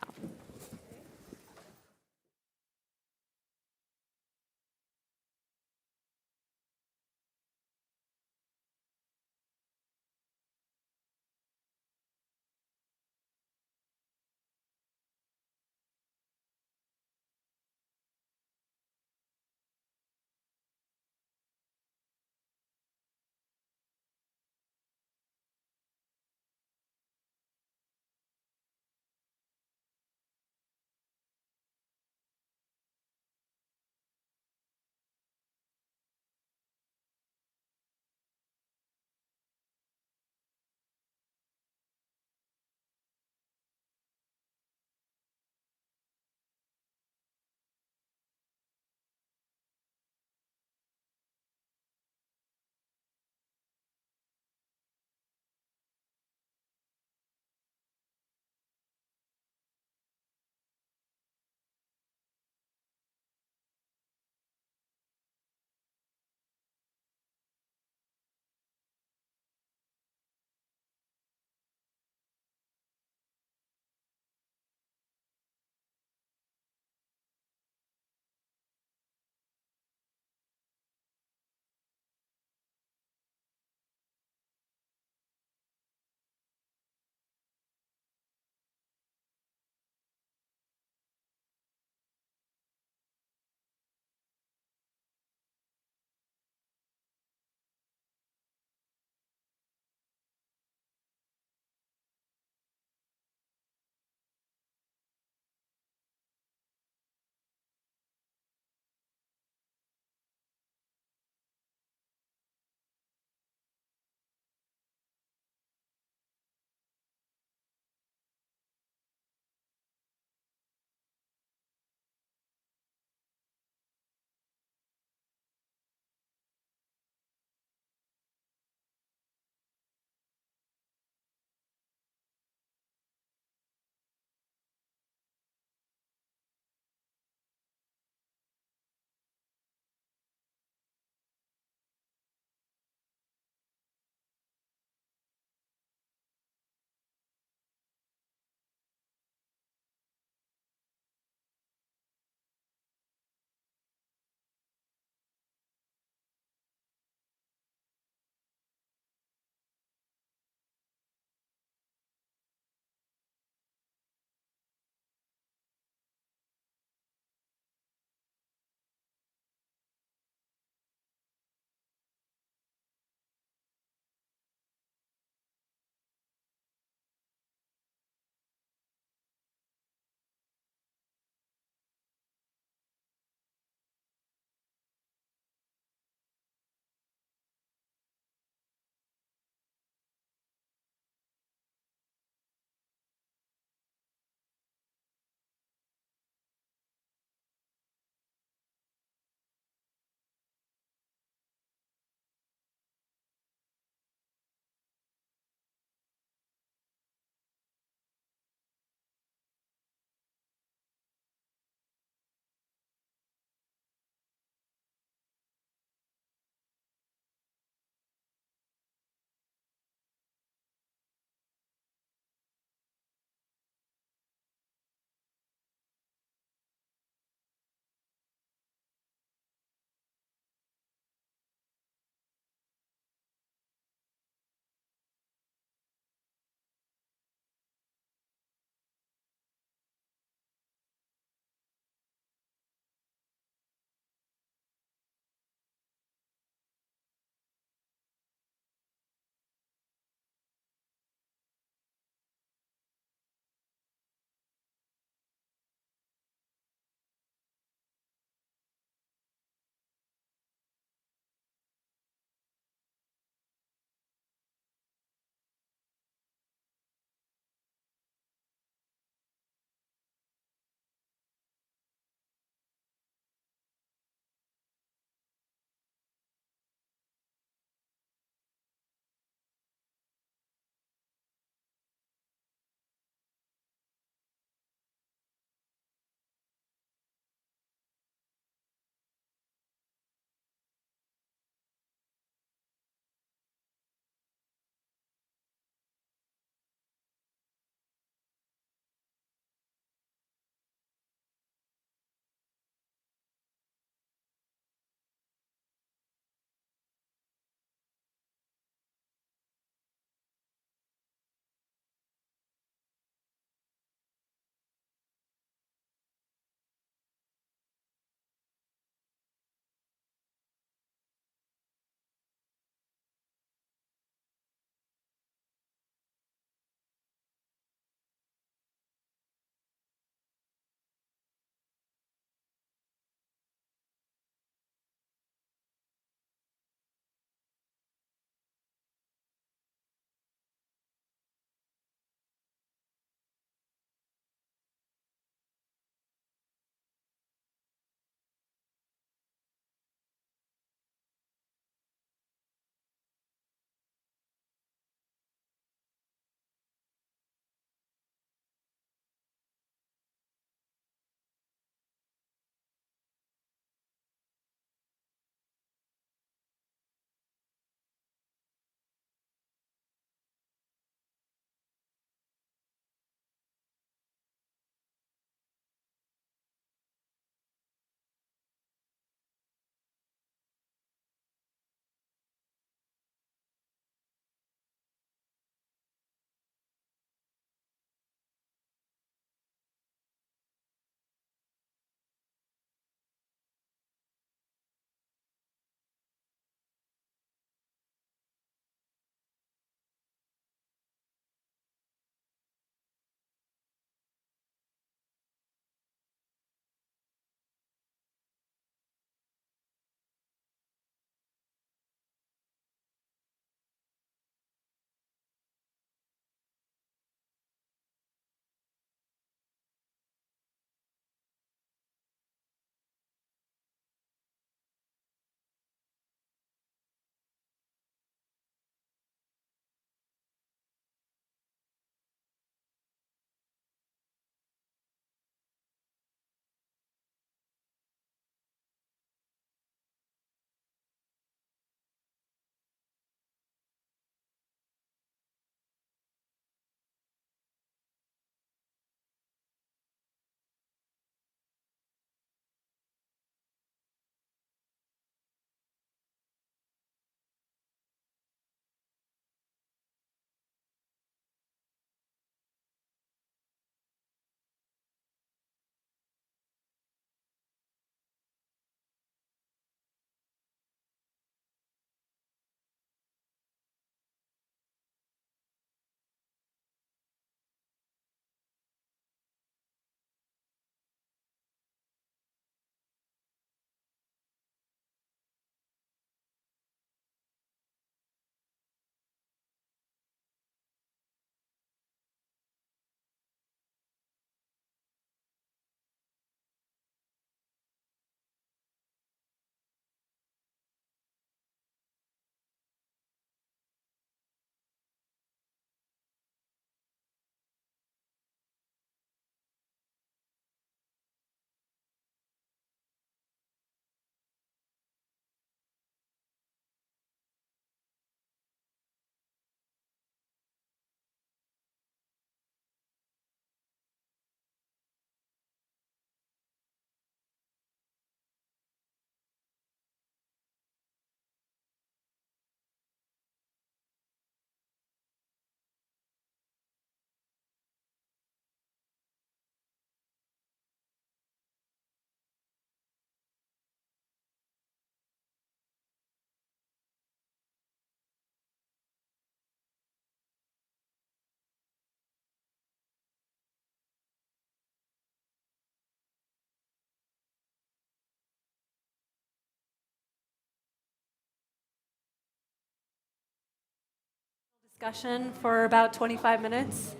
discussion for about 25 minutes.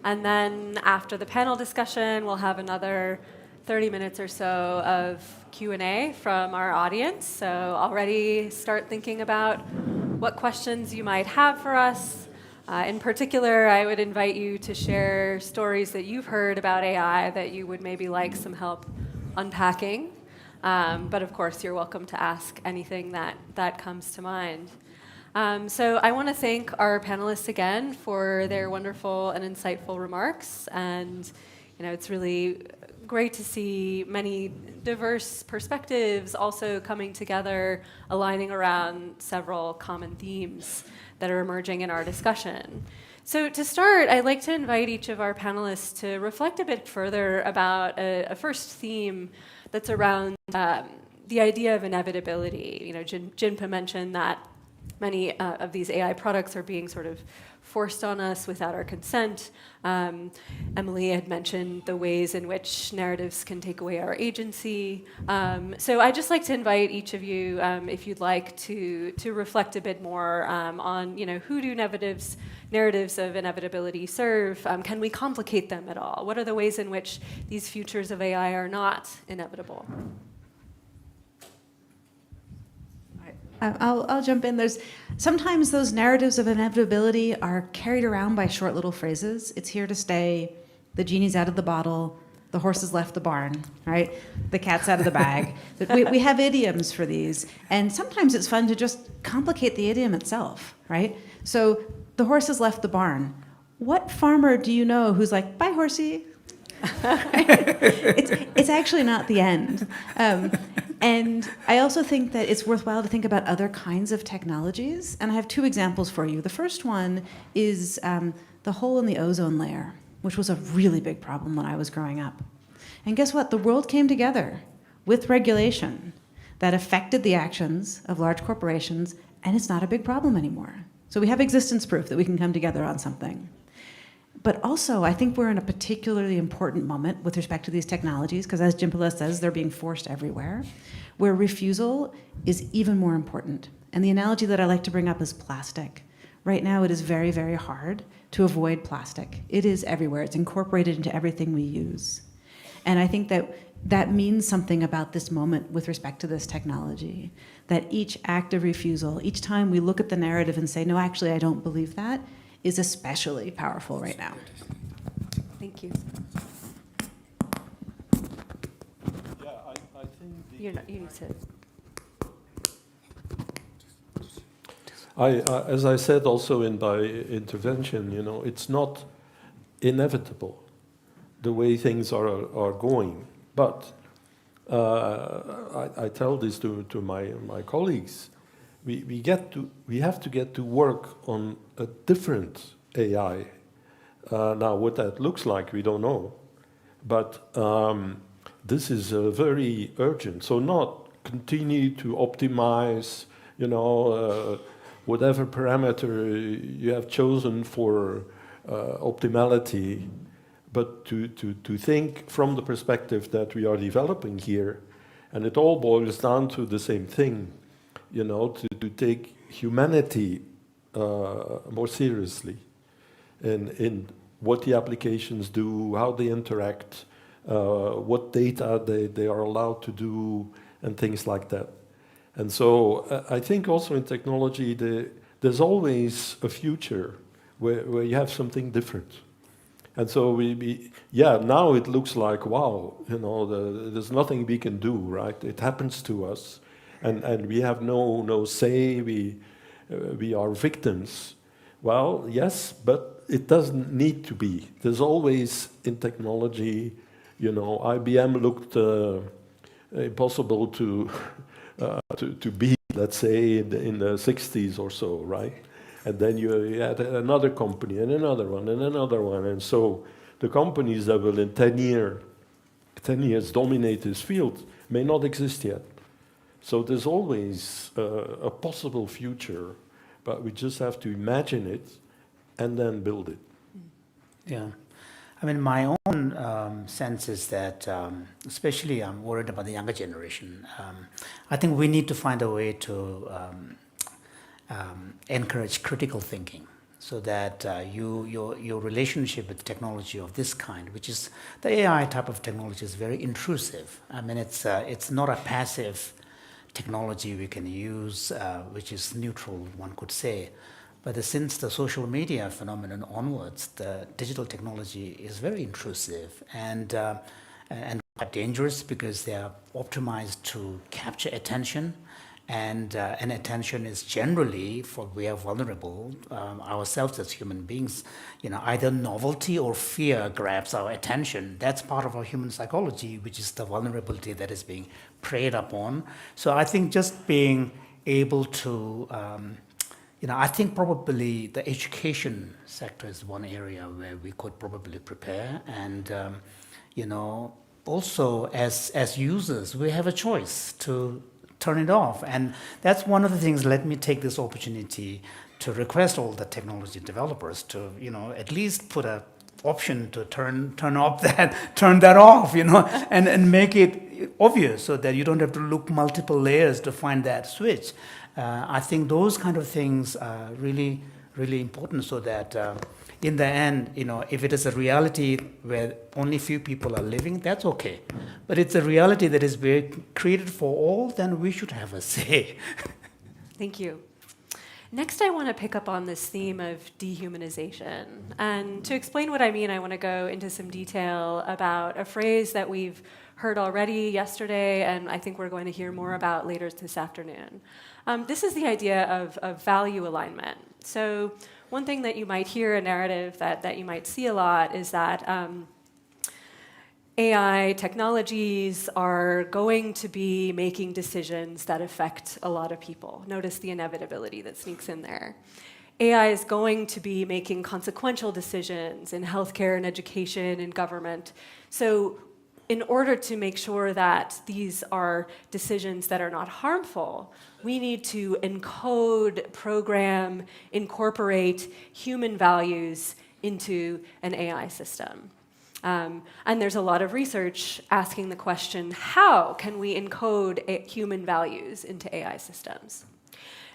And then after the panel discussion, we'll have another 30 minutes or so of Q&A from our audience. So already start thinking about what questions you might have for us. In particular, I would invite you to share stories that you've heard about AI that you would maybe like some help unpacking. But of course, you're welcome to ask anything that comes to mind. So I want to thank our panelists again for their wonderful and insightful remarks. And it's really great to see many diverse perspectives also coming together, aligning around several common themes that are emerging in our discussion. So to start, I'd like to invite each of our panelists to reflect a bit further about a first theme that's around the idea of inevitability. Jinpa mentioned that many of these AI products are being sort of forced on us without our consent. Emily had mentioned the ways in which narratives can take away our agency. So I'd just like to invite each of you, if you'd like, to reflect a bit more on, who do narratives of inevitability serve? Can we complicate them at all? What are the ways in which these futures of AI are not inevitable? I'll jump in. Sometimes those narratives of inevitability are carried around by short little phrases. It's here to stay. The genie's out of the bottle. The horse has left the barn, right? The cat's out of the bag. We have idioms for these. And sometimes it's fun to just complicate the idiom itself, right? So the horse has left the barn. What farmer do you know who's like, bye, horsey? It's actually not the end. And I also think that it's worthwhile to think about other kinds of technologies. And I have two examples for you. The first one is the hole in the ozone layer, which was a really big problem when I was growing up. And guess what? The world came together with regulation that affected the actions of large corporations, and it's not a big problem anymore. So we have existence proof that we can come together on something. But also, I think we're in a particularly important moment with respect to these technologies, because as Jimpala says, they're being forced everywhere, where refusal is even more important. And the analogy that I like to bring up is plastic. Right now, it is very, very hard to avoid plastic. It is everywhere. It's incorporated into everything we use. And I think that means something about this moment with respect to this technology, that each act of refusal, each time we look at the narrative and say, no, actually, I don't believe that, is especially powerful right now. Thank you. Yeah, I think You need to. as I said also in my intervention, it's not inevitable the way things are going. But I tell this to my colleagues. We have to get to work on a different AI. Now, what that looks like, we don't know. But this is very urgent. So not continue to optimize, whatever parameter you have chosen for optimality, but to think from the perspective that we are developing here. And it all boils down to the same thing. To take humanity more seriously in what the applications do, how they interact, what data they are allowed to do, and things like that. And so I think also in technology, there's always a future where you have something different. And so now it looks like, wow, there's nothing we can do, right? It happens to us. And we have no say, we are victims. Well, yes, but it doesn't need to be. There's always in technology, IBM looked impossible to beat, let's say, in the 60s or so, right? And then you had another company and another one and another one. And so the companies that will in 10 years dominate this field may not exist yet. So there's always a possible future, but we just have to imagine it and then build it. Yeah. I mean, my own sense is that, especially I'm worried about the younger generation. I think we need to find a way to encourage critical thinking. so that your relationship with technology of this kind, which is the AI type of technology, is very intrusive. I mean, it's not a passive technology we can use, which is neutral, one could say. But since the social media phenomenon onwards, the digital technology is very intrusive and quite dangerous, because they are optimized to capture attention. And attention is generally, for we are vulnerable ourselves as human beings, either novelty or fear grabs our attention. That's part of our human psychology, which is the vulnerability that is being preyed upon. So I think just being able to, I think probably the education sector is one area where we could probably prepare. And, also as users, we have a choice to turn it off. And that's one of the things. Let me take this opportunity to request all the technology developers to, at least put a option to turn that off, and make it obvious, so that you don't have to look multiple layers to find that switch. I think those kind of things are really, really important, so that in the end, if it is a reality where only few people are living, that's okay. But it's a reality that is created for all, then we should have a say. Thank you. Next, I want to pick up on this theme of dehumanization. And to explain what I mean, I want to go into some detail about a phrase that we've heard already yesterday, and I think we're going to hear more about later this afternoon. This is the idea of value alignment. So one thing that you might hear, a narrative that you might see a lot, is that AI technologies are going to be making decisions that affect a lot of people. Notice the inevitability that sneaks in there. AI is going to be making consequential decisions in healthcare and education and government. So in order to make sure that these are decisions that are not harmful, we need to encode, program, incorporate human values into an AI system. And there's a lot of research asking the question, how can we encode human values into AI systems?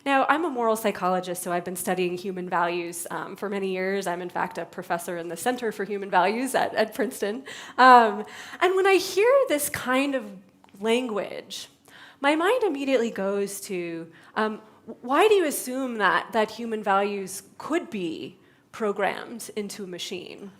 Now, I'm a moral psychologist, so I've been studying human values for many years. I'm, in fact, a professor in the Center for Human Values at Princeton. And when I hear this kind of language, my mind immediately goes to, why do you assume that human values could be programmed into a machine?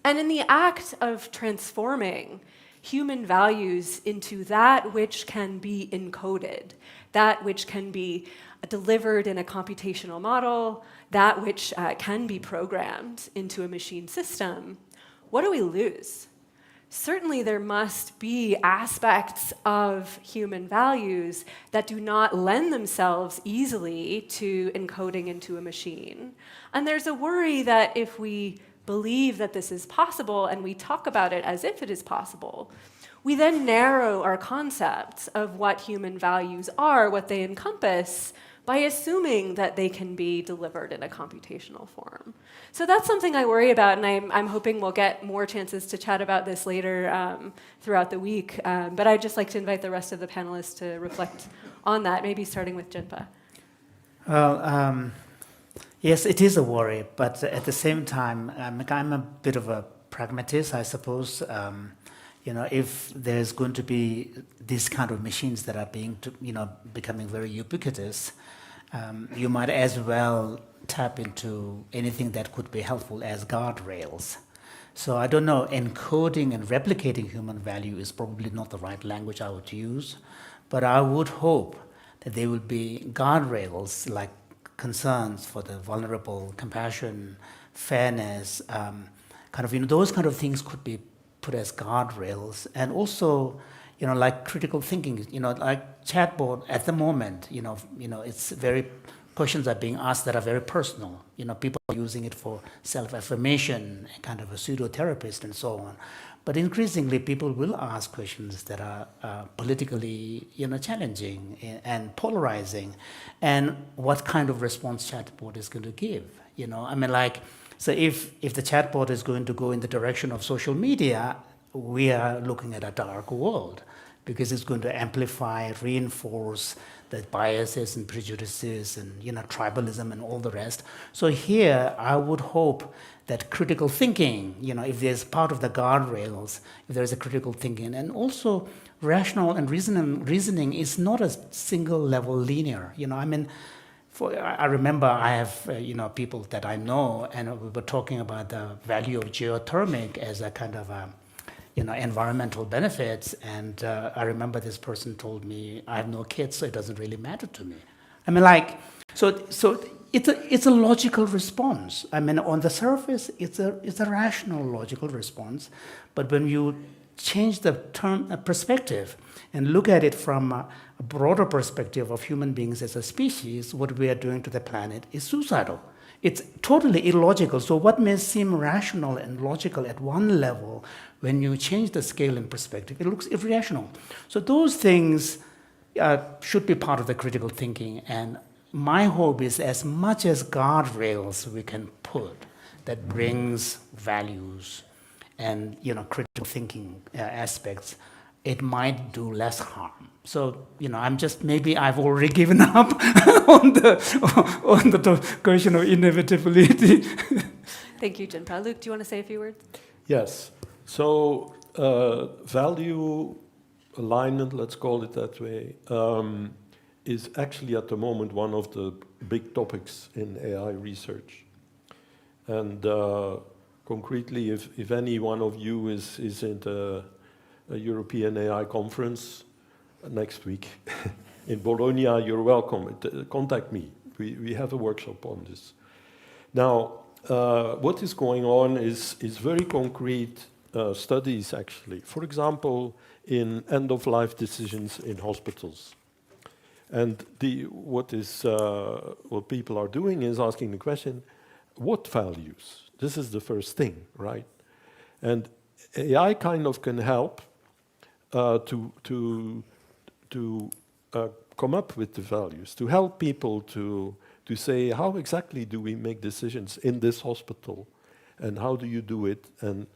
And in the act of transforming human values into that which can be encoded, that which can be delivered in a computational model, that which can be programmed into a machine system, what do we lose? Certainly there must be aspects of human values that do not lend themselves easily to encoding into a machine. And there's a worry that if we believe that this is possible and we talk about it as if it is possible, we then narrow our concepts of what human values are, what they encompass, by assuming that they can be delivered in a computational form. So that's something I worry about, and I'm hoping we'll get more chances to chat about this later throughout the week. But I'd just like to invite the rest of the panelists to reflect on that, maybe starting with Jinpa. Well, yes, it is a worry, but at the same time, I'm a bit of a pragmatist, I suppose. If there's going to be these kind of machines that are becoming very ubiquitous, you might as well tap into anything that could be helpful as guardrails. So I don't know, encoding and replicating human value is probably not the right language I would use, but I would hope that there will be guardrails like concerns for the vulnerable, compassion, fairness, those kind of things could be put as guardrails. And also, like critical thinking, like chatbot at the moment, it's very, questions are being asked that are very personal. People are using it for self-affirmation, kind of a pseudo-therapist and so on. But increasingly, people will ask questions that are politically, challenging and polarizing. And what kind of response chatbot is going to give? So if the chatbot is going to go in the direction of social media, we are looking at a dark world. because it's going to amplify, reinforce the biases and prejudices and tribalism and all the rest. So here, I would hope that critical thinking, if there's part of the guardrails, if there's a critical thinking, and also rational and reasoning is not a single level linear. I remember I have people that I know, and we were talking about the value of geothermic as a kind of environmental benefits. And I remember this person told me, "I have no kids, so it doesn't really matter to me." So it's a logical response. On the surface, it's a rational, logical response, but when you change the perspective and look at it from a broader perspective of human beings as a species, what we are doing to the planet is suicidal. It's totally illogical. So what may seem rational and logical at one level, when you change the scale and perspective, it looks irrational. So those things should be part of the critical thinking. And my hope is, as much as guardrails we can put that brings values and critical thinking aspects, it might do less harm. So maybe I've already given up on the question of inevitability. Thank you, Jinpa. Luke, do you want to say a few words? Yes. So value alignment, let's call it that way, is actually at the moment one of the big topics in AI research. And concretely, if any one of you is in a European AI conference next week in Bologna, you're welcome. Contact me. We have a workshop on this. Now, what is going on is very concrete studies, actually. For example, in end-of-life decisions in hospitals. And what people are doing is asking the question, what values? This is the first thing, right? And AI kind of can help to come up with the values, to help people to say, how exactly do we make decisions in this hospital, and how do you do it? And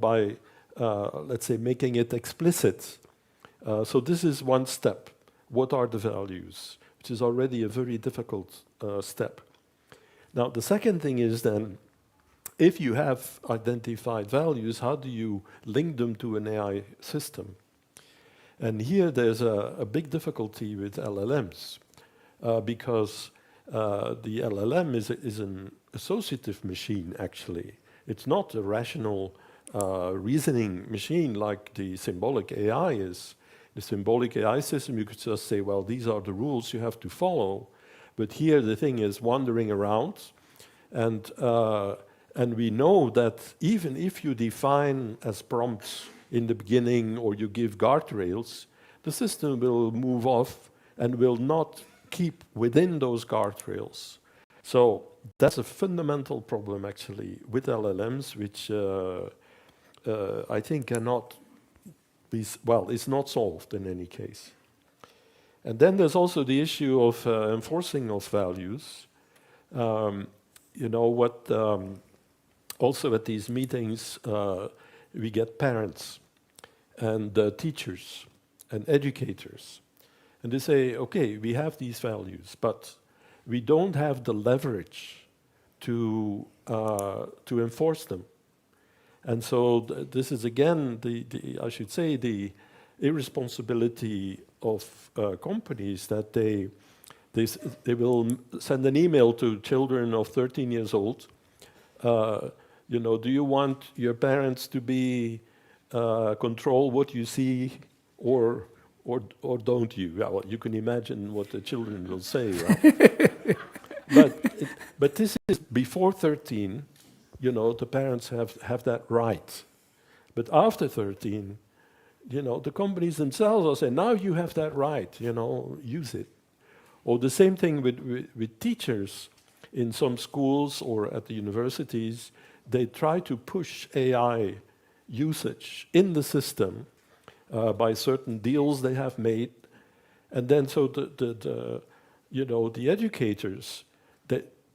by let's say making it explicit. So this is one step. What are the values? Which is already a very difficult step. Now the second thing is then, if you have identified values, how do you link them to an AI system? And here there's a big difficulty with LLMs, because the LLM is an associative machine, actually. It's not a rational reasoning machine like the symbolic AI is. The symbolic AI system, you could just say, well, these are the rules you have to follow. But here the thing is wandering around, and we know that even if you define as prompts in the beginning or you give guardrails, the system will move off and will not keep within those guardrails. So that's a fundamental problem, actually, with LLMs, which I think cannot be, well, it's not solved in any case. And then there's also the issue of enforcing of values. Also at these meetings, we get parents and teachers and educators. And they say, okay, we have these values, but we don't have the leverage to enforce them. And so this is again I should say the irresponsibility of companies, that they will send an email to children of 13 years old. Do you want your parents to be control what you see, or don't you? Well, you can imagine what the children will say, right? but this is before 13. The parents have that right. But after 13, the companies themselves will say, now you have that right, use it. Or the same thing with teachers in some schools or at the universities. They try to push AI usage in the system by certain deals they have made. And then so the educators,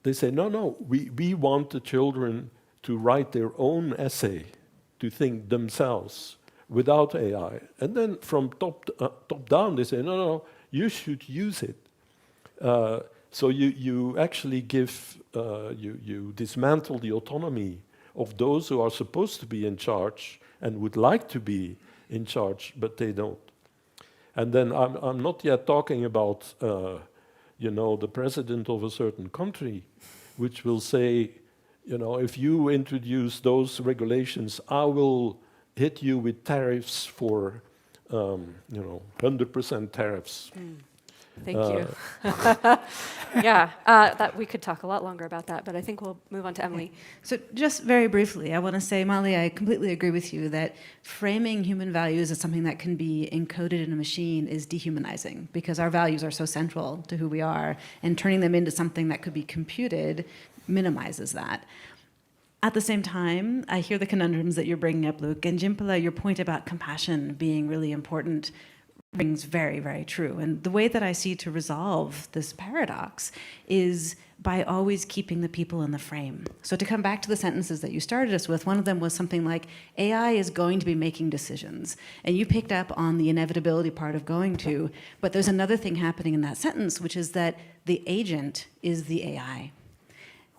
they say, no, we want the children to write their own essay, to think themselves, without AI. And then from top down, they say, no, no, you should use it. So you actually you dismantle the autonomy of those who are supposed to be in charge and would like to be in charge, but they don't. And then I'm not yet talking about, the president of a certain country, which will say, if you introduce those regulations, I will hit you with tariffs for, 100% tariffs. Thank you. Yeah, that we could talk a lot longer about that, but I think we'll move on to Emily. So just very briefly, I want to say, Molly, I completely agree with you that framing human values as something that can be encoded in a machine is dehumanizing, because our values are so central to who we are, and turning them into something that could be computed minimizes that. At the same time, I hear the conundrums that you're bringing up, Luke, and Jimpala, your point about compassion being really important rings very, very true. And the way that I see to resolve this paradox is by always keeping the people in the frame. So to come back to the sentences that you started us with, one of them was something like, AI is going to be making decisions. And you picked up on the inevitability part of going to, but there's another thing happening in that sentence, which is that the agent is the AI.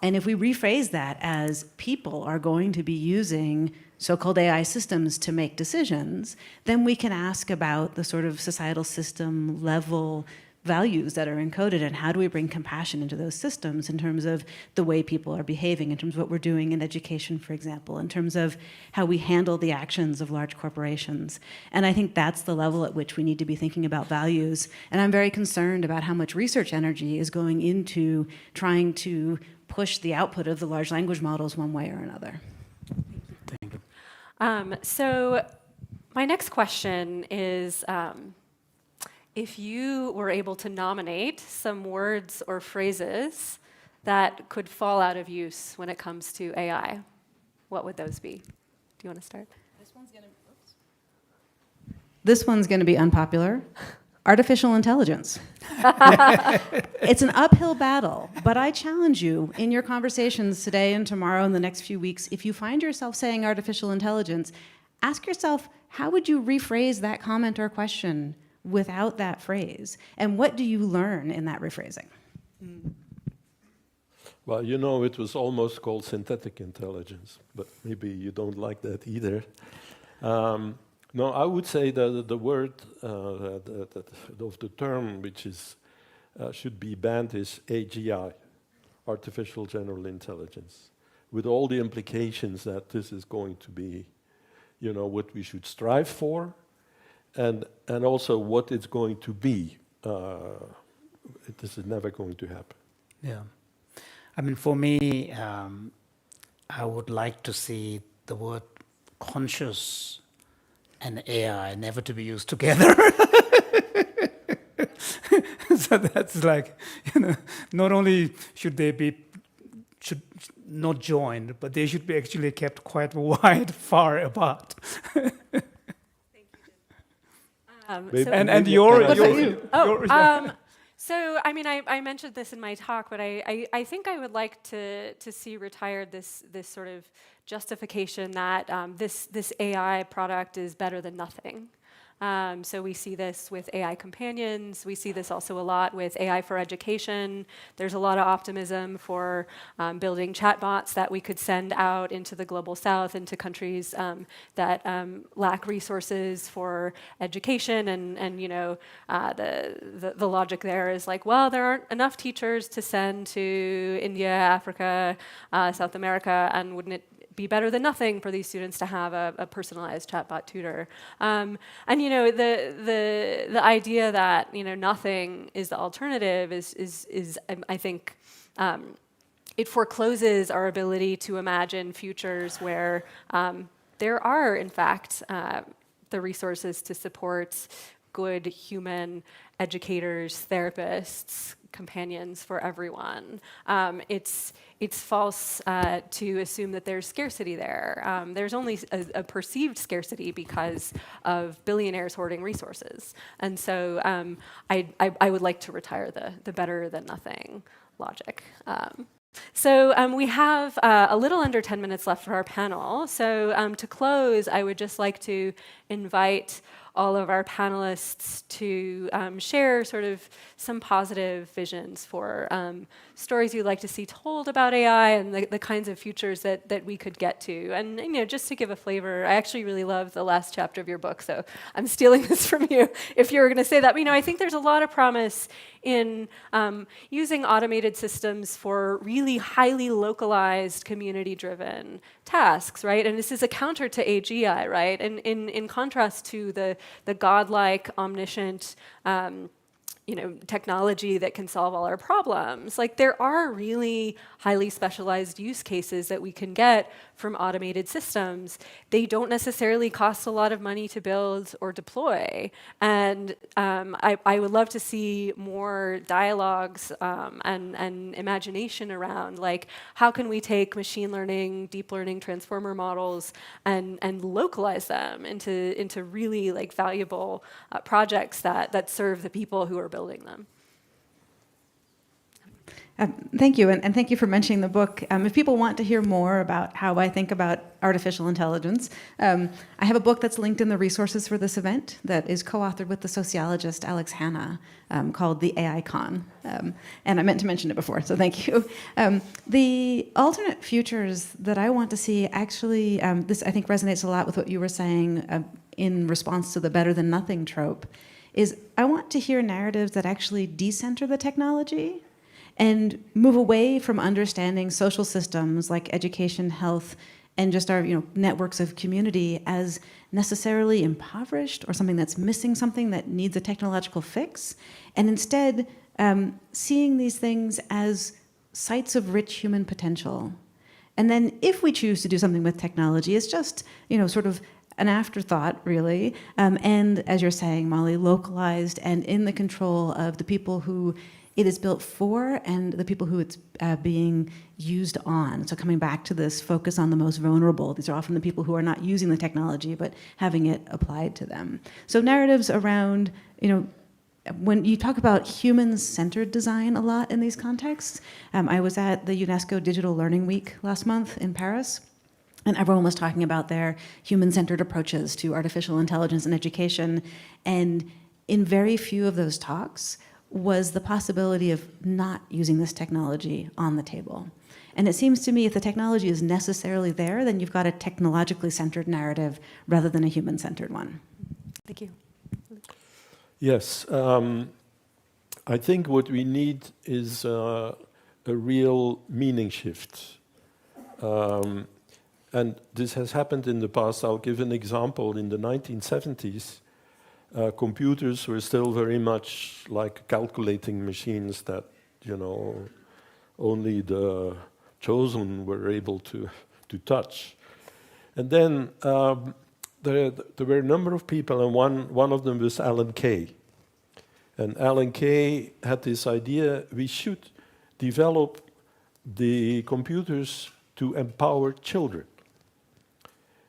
And if we rephrase that as people are going to be using so-called AI systems to make decisions, then we can ask about the sort of societal system level values that are encoded, and how do we bring compassion into those systems in terms of the way people are behaving, in terms of what we're doing in education, for example, in terms of how we handle the actions of large corporations. And I think that's the level at which we need to be thinking about values. And I'm very concerned about how much research energy is going into trying to push the output of the large language models one way or another. Thank you. So my next question is, if you were able to nominate some words or phrases that could fall out of use when it comes to AI, what would those be? Do you want to start? This one's going to be unpopular. Artificial intelligence. It's an uphill battle, but I challenge you in your conversations today and tomorrow and the next few weeks, if you find yourself saying artificial intelligence, ask yourself, how would you rephrase that comment or question without that phrase? And what do you learn in that rephrasing? Well, it was almost called synthetic intelligence, but maybe you don't like that either. No, I would say that the word of the term which is should be banned is AGI, artificial general intelligence, with all the implications that this is going to be, what we should strive for, and also what it's going to be. This is never going to happen. Yeah. I mean, for me, I would like to see the word conscious and AI never to be used together. So that's like, not only should not joined, but they should be actually kept quite far apart. Thank you, Jim. And your So, I mean, I mentioned this in my talk, but I think I would like to see retired this sort of justification that this AI product is better than nothing. So we see this with AI companions. We see this also a lot with AI for education. There's a lot of optimism for building chatbots that we could send out into the global south, into countries that lack resources for education. And the logic there is like, well, there aren't enough teachers to send to India, Africa, South America, and wouldn't it be better than nothing for these students to have a personalized chatbot tutor? And the idea that nothing is the alternative is I think it forecloses our ability to imagine futures where there are in fact the resources to support good human educators, therapists, companions for everyone. It's false to assume that there's scarcity there. There's only a perceived scarcity because of billionaires hoarding resources. And so I would like to retire the better than nothing logic. So we have a little under 10 minutes left for our panel. So to close, I would just like to invite all of our panelists to share sort of some positive visions for stories you'd like to see told about AI and the kinds of futures that we could get to. And just to give a flavor, I actually really love the last chapter of your book, so I'm stealing this from you if you were going to say that. But, I think there's a lot of promise in using automated systems for really highly localized, community-driven tasks, right? And this is a counter to AGI, right? And in contrast to the godlike, omniscient, technology that can solve all our problems. Like, there are really highly specialized use cases that we can get from automated systems. They don't necessarily cost a lot of money to build or deploy. And I would love to see more dialogues and imagination around, like, how can we take machine learning, deep learning, transformer models and localize them into really like valuable projects that serve the people who are building them. Thank you, and thank you for mentioning the book. If people want to hear more about how I think about artificial intelligence, I have a book that's linked in the resources for this event that is co-authored with the sociologist Alex Hanna, called The AI Con. And I meant to mention it before, so thank you. The alternate futures that I want to see actually, this I think resonates a lot with what you were saying in response to the better than nothing trope, is I want to hear narratives that actually decenter the technology and move away from understanding social systems like education, health, and just our networks of community as necessarily impoverished or something that's missing something that needs a technological fix, and instead seeing these things as sites of rich human potential. And then if we choose to do something with technology, it's just sort of an afterthought, really, and as you're saying, Molly, localized and in the control of the people who it is built for and the people who it's being used on. So coming back to this focus on the most vulnerable, these are often the people who are not using the technology but having it applied to them. So narratives around, when you talk about human-centered design a lot in these contexts, I was at the UNESCO Digital Learning Week last month in Paris, and everyone was talking about their human-centered approaches to artificial intelligence and education, and in very few of those talks was the possibility of not using this technology on the table. And it seems to me if the technology is necessarily there, then you've got a technologically centered narrative rather than a human-centered one. Thank you. Yes, I think what we need is a real meaning shift. And this has happened in the past. I'll give an example. In the 1970s, computers were still very much like calculating machines that, only the chosen were able to touch. And then there were a number of people, and one of them was Alan Kay. And Alan Kay had this idea, we should develop the computers to empower children.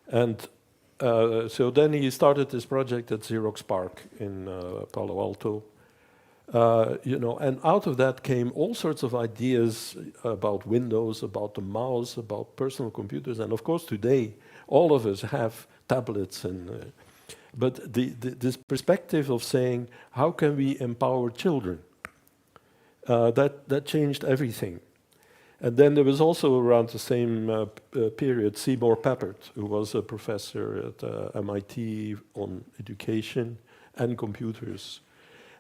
And so then he started this project at Xerox PARC in Palo Alto. And out of that came all sorts of ideas about Windows, about the mouse, about personal computers. And of course, today, all of us have tablets. But this perspective of saying, how can we empower children? That changed everything. And then there was also around the same period Seymour Papert, who was a professor at MIT on education and computers.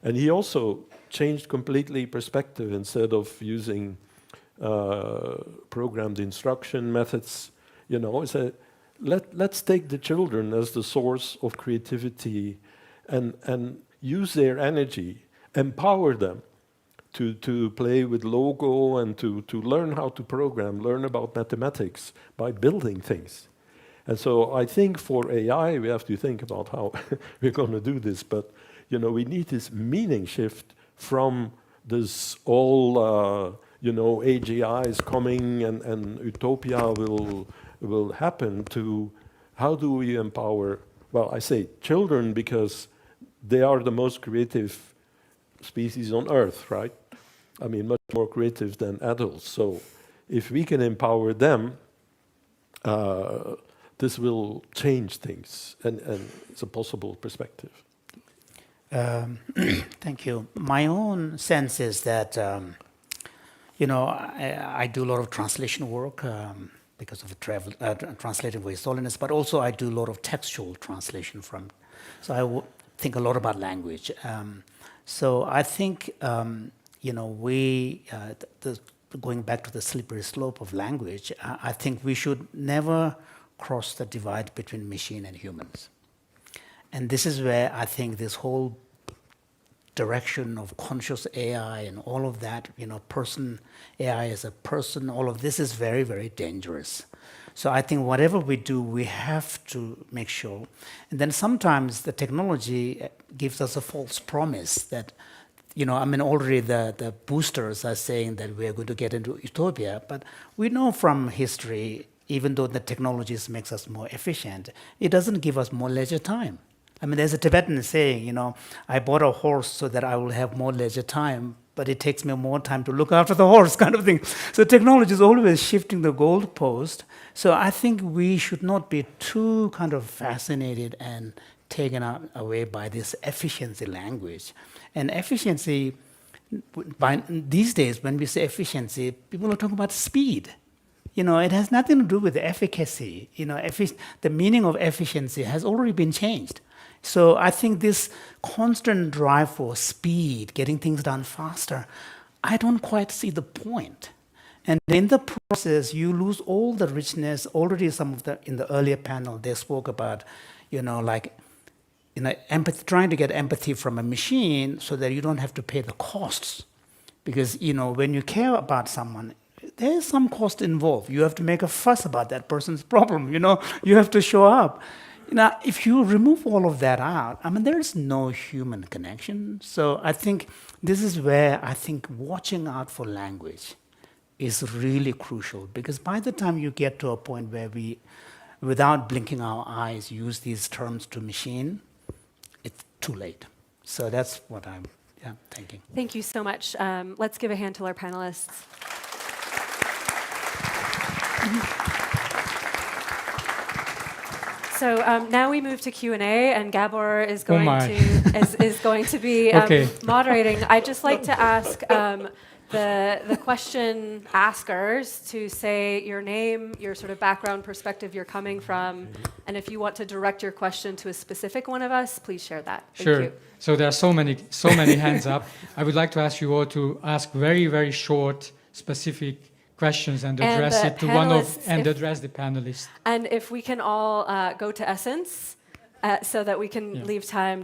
And he also changed completely perspective. Instead of using programmed instruction methods, he said, let's take the children as the source of creativity and use their energy, empower them to play with Logo and to learn how to program, learn about mathematics by building things. And so I think for AI, we have to think about how we're going to do this. But, we need this meaning shift from this all, AGI is coming and utopia will happen to how do we empower, well, I say children because they are the most creative species on Earth, right? I mean, much more creative than adults. So if we can empower them, this will change things, and it's a possible perspective. Thank you. My own sense is that, I do a lot of translation work because of translating for His Holiness, but also I do a lot of textual translation so I think a lot about language. So I think, going back to the slippery slope of language, I think we should never cross the divide between machine and humans. And this is where I think this whole direction of conscious AI and all of that, AI as a person, all of this is very, very dangerous. So I think whatever we do, we have to make sure. And then sometimes the technology gives us a false promise that, already the boosters are saying that we are going to get into utopia, but we know from history, even though the technologies makes us more efficient, it doesn't give us more leisure time. There's a Tibetan saying, I bought a horse so that I will have more leisure time, but it takes me more time to look after the horse, kind of thing. So technology is always shifting the goalpost. So I think we should not be too kind of fascinated and taken away by this efficiency language. And efficiency, these days, when we say efficiency, people are talking about speed. It has nothing to do with efficacy. The meaning of efficiency has already been changed. So I think this constant drive for speed, getting things done faster, I don't quite see the point. And in the process, you lose all the richness. Already in the earlier panel, they spoke about, empathy, trying to get empathy from a machine so that you don't have to pay the costs. Because, when you care about someone, there's some cost involved. You have to make a fuss about that person's problem, you have to show up. Now, if you remove all of that out, there is no human connection. So I think this is where I think watching out for language is really crucial, because by the time you get to a point where we, without blinking our eyes, use these terms to machine, it's too late. So that's what I'm thinking. Thank you so much. Let's give a hand to our panelists. So now we move to Q&A, and Gabor is going to be moderating. I'd just like to ask the question askers to say your name, your sort of background, perspective you're coming from, and if you want to direct your question to a specific one of us, please share that. Thank you. So there are so many hands up. I would like to ask you all to ask very, very short, specific questions and address it to address the panelists. And if we can all go to essence, so that we can leave time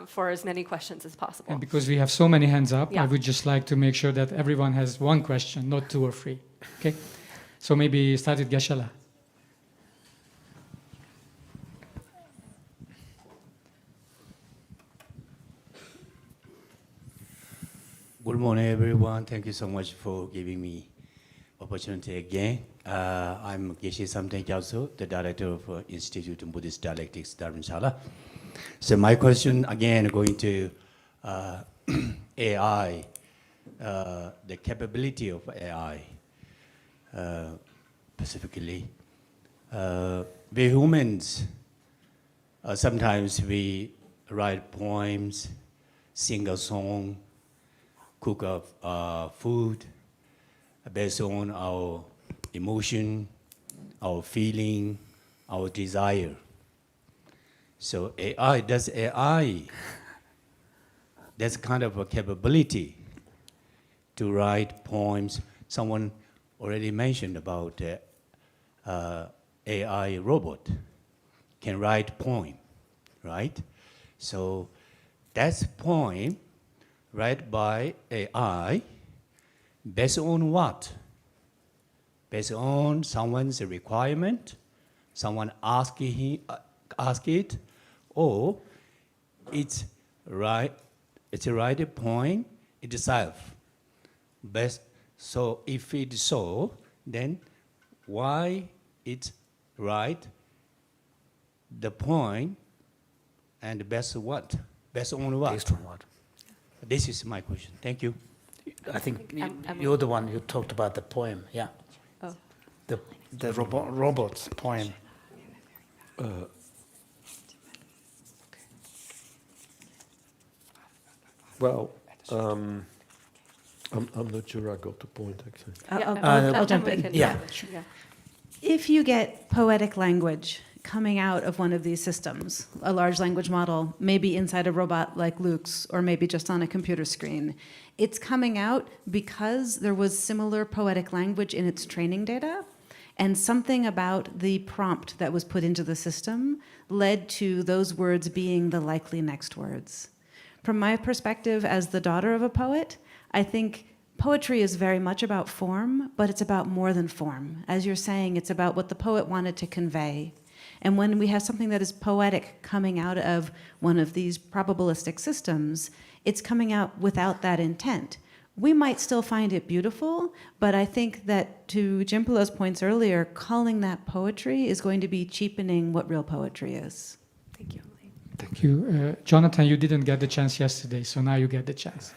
for as many questions as possible. And because we have so many hands up, I would just like to make sure that everyone has one question, not two or three. Okay? So maybe start with Geshe-la. Good morning, everyone. Thank you so much for giving me opportunity again. I'm Geshe Samten Gyaltso, the director of Institute of Buddhist Dialectics, Dharamsala. So my question again going to AI, the capability of AI, specifically. We humans, sometimes we write poems, sing a song, cook up food, based on our emotion, our feeling, our desire. So that's kind of a capability to write poems. Someone already mentioned about AI robot can write poem, right? So that's poem read by AI. Based on what? Based on someone's requirement, someone ask it, or it's a right point itself. So if it's so, then why it's right the point and based on what? Based on what? Based on what? This is my question. Thank you. I think you're the one who talked about the poem, yeah. the robot's poem. Well, I'm not sure I got the point, actually. I'll jump in. Yeah. If you get poetic language coming out of one of these systems, a large language model, maybe inside a robot like Luke's, or maybe just on a computer screen, it's coming out because there was similar poetic language in its training data, and something about the prompt that was put into the system led to those words being the likely next words. From my perspective as the daughter of a poet, I think poetry is very much about form, but it's about more than form. As you're saying, it's about what the poet wanted to convey. And when we have something that is poetic coming out of one of these probabilistic systems, it's coming out without that intent. We might still find it beautiful, but I think that to Jimpulo's points earlier, calling that poetry is going to be cheapening what real poetry is. Thank you. Thank you. Jonathan, you didn't get the chance yesterday, so now you get the chance.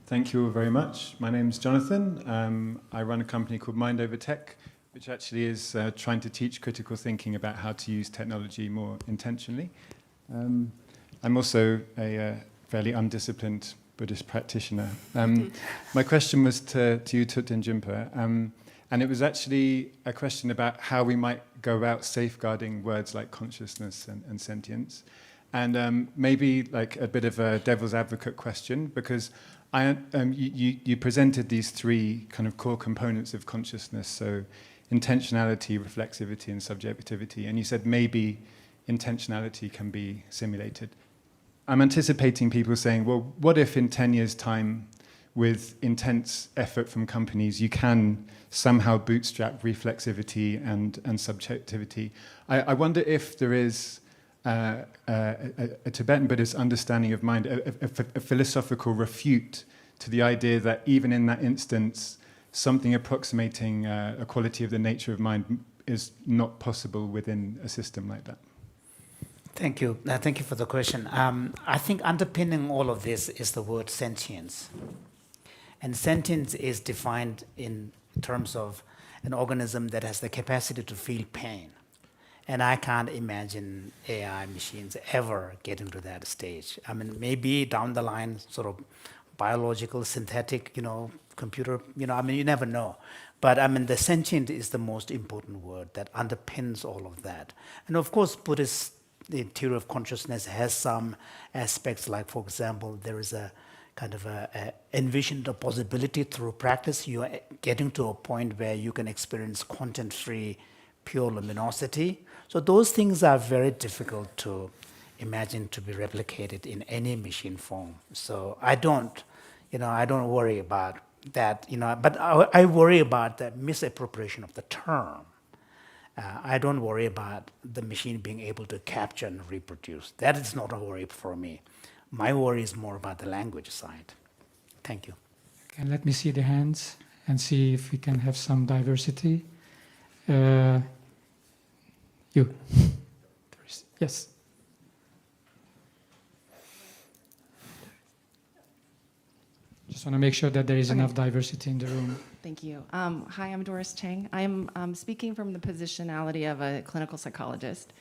Thank you all very much. My name's Jonathan. I run a company called Mind Over Tech, which actually is trying to teach critical thinking about how to use technology more intentionally. I'm also a fairly undisciplined Buddhist practitioner. My question was to you, Thupten Jinpa, and it was actually a question about how we might go about safeguarding words like consciousness and sentience. And maybe like a bit of a devil's advocate question, because you presented these three kind of core components of consciousness, so intentionality, reflexivity, and subjectivity, and you said maybe intentionality can be simulated. I'm anticipating people saying, well, what if in 10 years' time, with intense effort from companies, you can somehow bootstrap reflexivity and subjectivity? I wonder if there is a Tibetan Buddhist understanding of mind, a philosophical refute to the idea that even in that instance, something approximating a quality of the nature of mind is not possible within a system like that. Thank you. Thank you for the question. I think underpinning all of this is the word sentience. And sentience is defined in terms of an organism that has the capacity to feel pain. And I can't imagine AI machines ever getting to that stage. I mean, maybe down the line, sort of biological, synthetic, computer, I mean, you never know. But I mean, the sentient is the most important word that underpins all of that. And of course, the theory of consciousness has some aspects, like, for example, there is a kind of a envisioned a possibility through practice. You are getting to a point where you can experience content-free, pure luminosity. So those things are very difficult to imagine to be replicated in any machine form. So I don't worry about that, but I worry about the misappropriation of the term. I don't worry about the machine being able to capture and reproduce. That is not a worry for me. My worry is more about the language side. Thank you. Okay, let me see the hands and see if we can have some diversity. You. Yes. Just want to make sure that there is enough diversity in the room. Thank you. Hi, I'm Doris Chang. I'm speaking from the positionality of a clinical psychologist,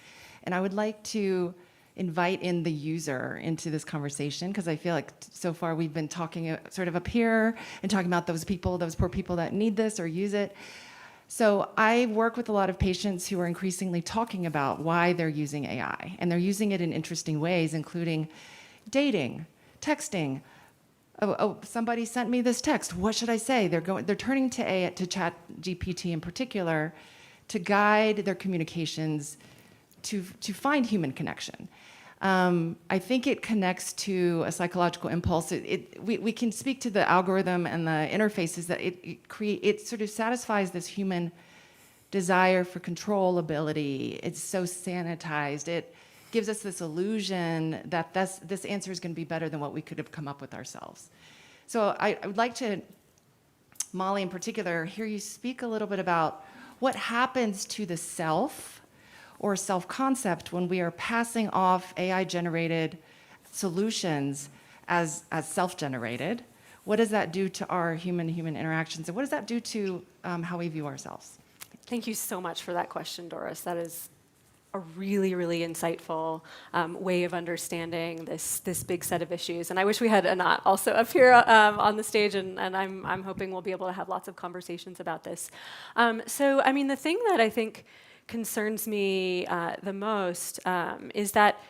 and I would like to invite in the user into this conversation, because I feel like so far we've been talking sort of up here and talking about those poor people that need this or use it. So I work with a lot of patients who are increasingly talking about why they're using AI, and they're using it in interesting ways, including dating, texting. Oh, somebody sent me this text. What should I say? They're turning to ChatGPT in particular to guide their communications to find human connection. I think it connects to a psychological impulse. We can speak to the algorithm and the interfaces that it sort of satisfies this human desire for controllability. It's so sanitized. It gives us this illusion that this answer is going to be better than what we could have come up with ourselves. So I would like to, Molly in particular, hear you speak a little bit about what happens to the self or self-concept when we are passing off AI-generated solutions as self-generated, what does that do to our human-to-human interactions? And what does that do to how we view ourselves? Thank you so much for that question, Doris. That is a really, really insightful way of understanding this big set of issues. And I wish we had Anat also up here on the stage, and I'm hoping we'll be able to have lots of conversations about this. So, I mean, the thing that I think concerns me the most is that,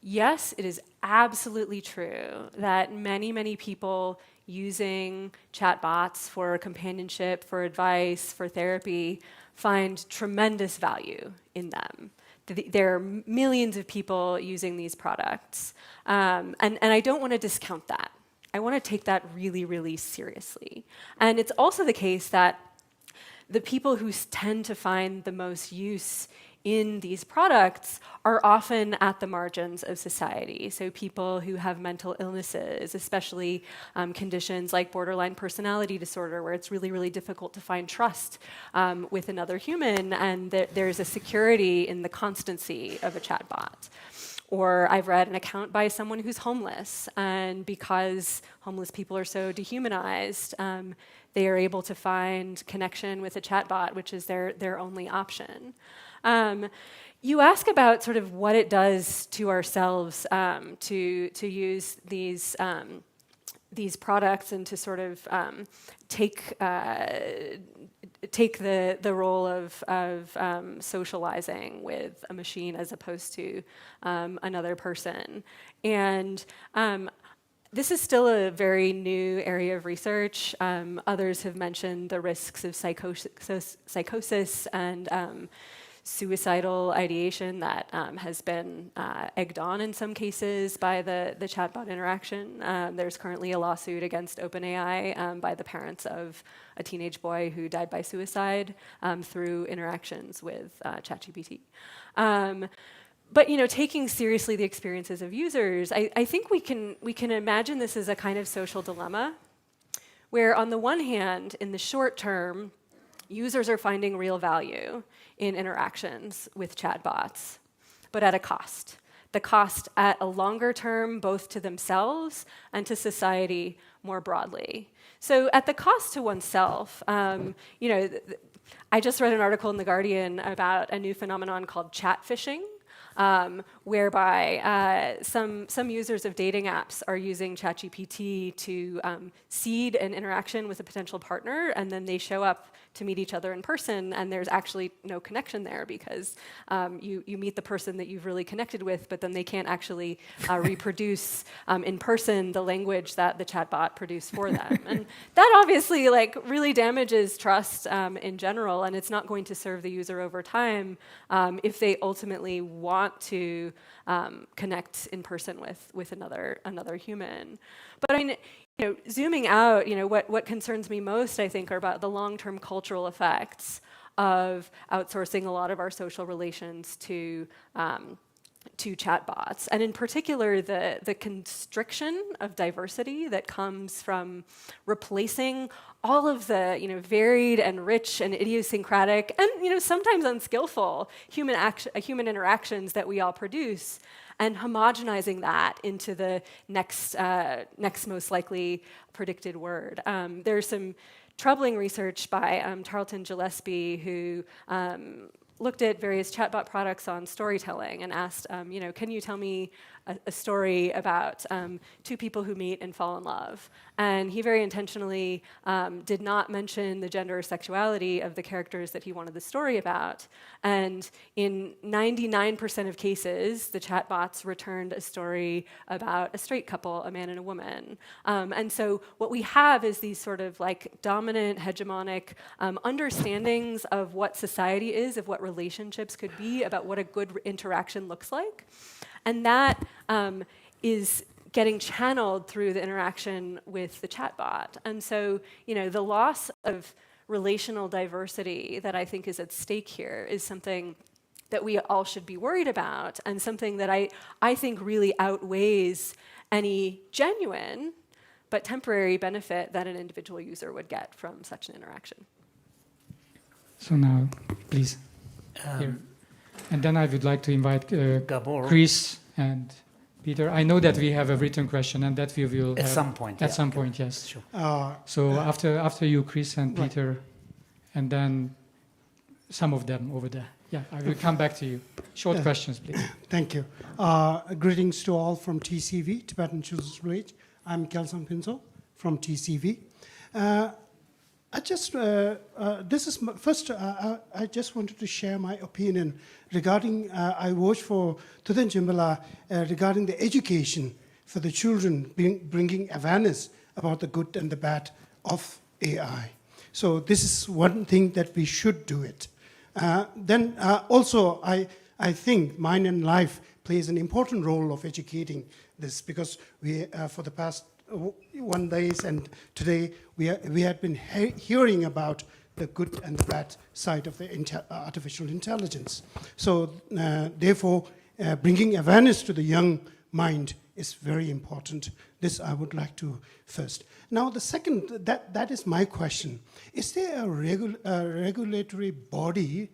yes, it is absolutely true that many, many people using chatbots for companionship, for advice, for therapy, find tremendous value in them. There are millions of people using these products. And I don't want to discount that. I want to take that really, really seriously. And it's also the case that the people who tend to find the most use in these products are often at the margins of society. So people who have mental illnesses, especially conditions like borderline personality disorder, where it's really, really difficult to find trust with another human, and there's a security in the constancy of a chatbot. Or I've read an account by someone who's homeless, and because homeless people are so dehumanized, they are able to find connection with a chatbot, which is their only option. You ask about sort of what it does to ourselves to use these products and to sort of take the role of socializing with a machine as opposed to another person. And this is still a very new area of research. Others have mentioned the risks of psychosis and suicidal ideation that has been egged on in some cases by the chatbot interaction. There's currently a lawsuit against OpenAI by the parents of a teenage boy who died by suicide through interactions with ChatGPT. But taking seriously the experiences of users, I think we can imagine this as a kind of social dilemma, where on the one hand, in the short term, users are finding real value in interactions with chatbots, but at a cost. The cost at a longer term, both to themselves and to society more broadly. So at the cost to oneself, I just read an article in The Guardian about a new phenomenon called chat phishing, whereby some users of dating apps are using ChatGPT to seed an interaction with a potential partner, and then they show up to meet each other in person, and there's actually no connection there because you meet the person that you've really connected with, but then they can't actually reproduce in person the language that the chatbot produced for them. And that obviously really damages trust in general, and it's not going to serve the user over time if they ultimately want to connect in person with another human. But I mean, zooming out, what concerns me most, I think, are about the long-term cultural effects of outsourcing a lot of our social relations to chatbots, and in particular, the constriction of diversity that comes from replacing all of the varied and rich and idiosyncratic and sometimes unskillful human interactions that we all produce, and homogenizing that into the next most likely predicted word. There's some troubling research by Tarleton Gillespie, who looked at various chatbot products on storytelling and asked, can you tell me a story about two people who meet and fall in love? And he very intentionally did not mention the gender or sexuality of the characters that he wanted the story about. And in 99% of cases, the chatbots returned a story about a straight couple, a man and a woman. And so what we have is these sort of dominant, hegemonic understandings of what society is, of what relationships could be, about what a good interaction looks like. And that is getting channeled through the interaction with the chatbot. And so, the loss of relational diversity that I think is at stake here is something that we all should be worried about, and something that I think really outweighs any genuine but temporary benefit that an individual user would get from such an interaction. So now, please, here. And then I would like to invite Gabor. Chris and Peter. I know that we have a written question and that we will At have some point, At yeah. some point, yes. Sure. So after you, Chris and Right. Peter, and then some of them over there. Yeah, I will come back to you. Short questions, please. Thank you. Greetings to all from TCV, Tibetan Children's Village. I'm Kelsang Pinso from TCV. I just, I just wanted to share my opinion regarding, I watched for Tudan Jimbala regarding the education for the children, bringing awareness about the good and the bad of AI. So this is one thing that we should do it. Then also, I think Mind and Life plays an important role of educating this, because we, for the past 1 days and today, we had been hearing about the good and the bad side of the artificial intelligence. So therefore, bringing awareness to the young mind is very important. This I would like to first. Now the second, that is my question. Is there a regulatory body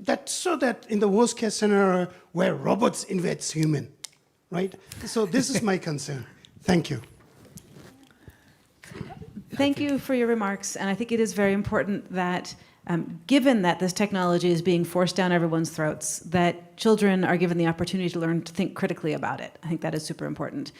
that, so that in the worst case scenario where robots invades human, right? So this is my concern. Thank you. Thank you for your remarks, and I think it is very important that, given that this technology is being forced down everyone's throats, that children are given the opportunity to learn to think critically about it. I think that is super important.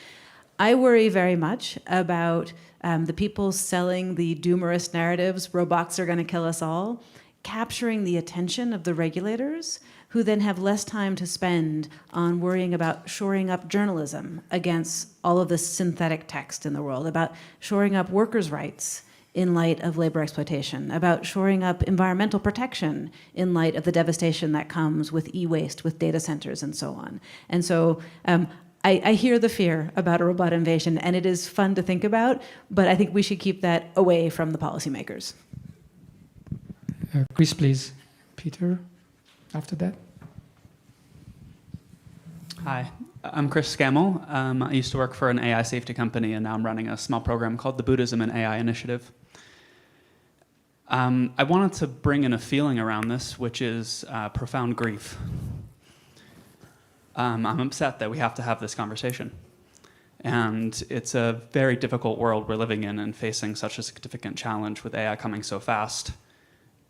I worry very much about the people selling the doomerist narratives, robots are going to kill us all, capturing the attention of the regulators, who then have less time to spend on worrying about shoring up journalism against all of this synthetic text in the world, about shoring up workers' rights in light of labor exploitation, about shoring up environmental protection in light of the devastation that comes with e-waste, with data centers, and so on. And so I hear the fear about a robot invasion, and it is fun to think about, but I think we should keep that away from the policymakers. Chris, please. Peter, after that. Hi, I'm Chris Scammell. I used to work for an AI safety company, and now I'm running a small program called the Buddhism and AI Initiative. I wanted to bring in a feeling around this, which is profound grief. I'm upset that we have to have this conversation. And it's a very difficult world we're living in and facing such a significant challenge with AI coming so fast.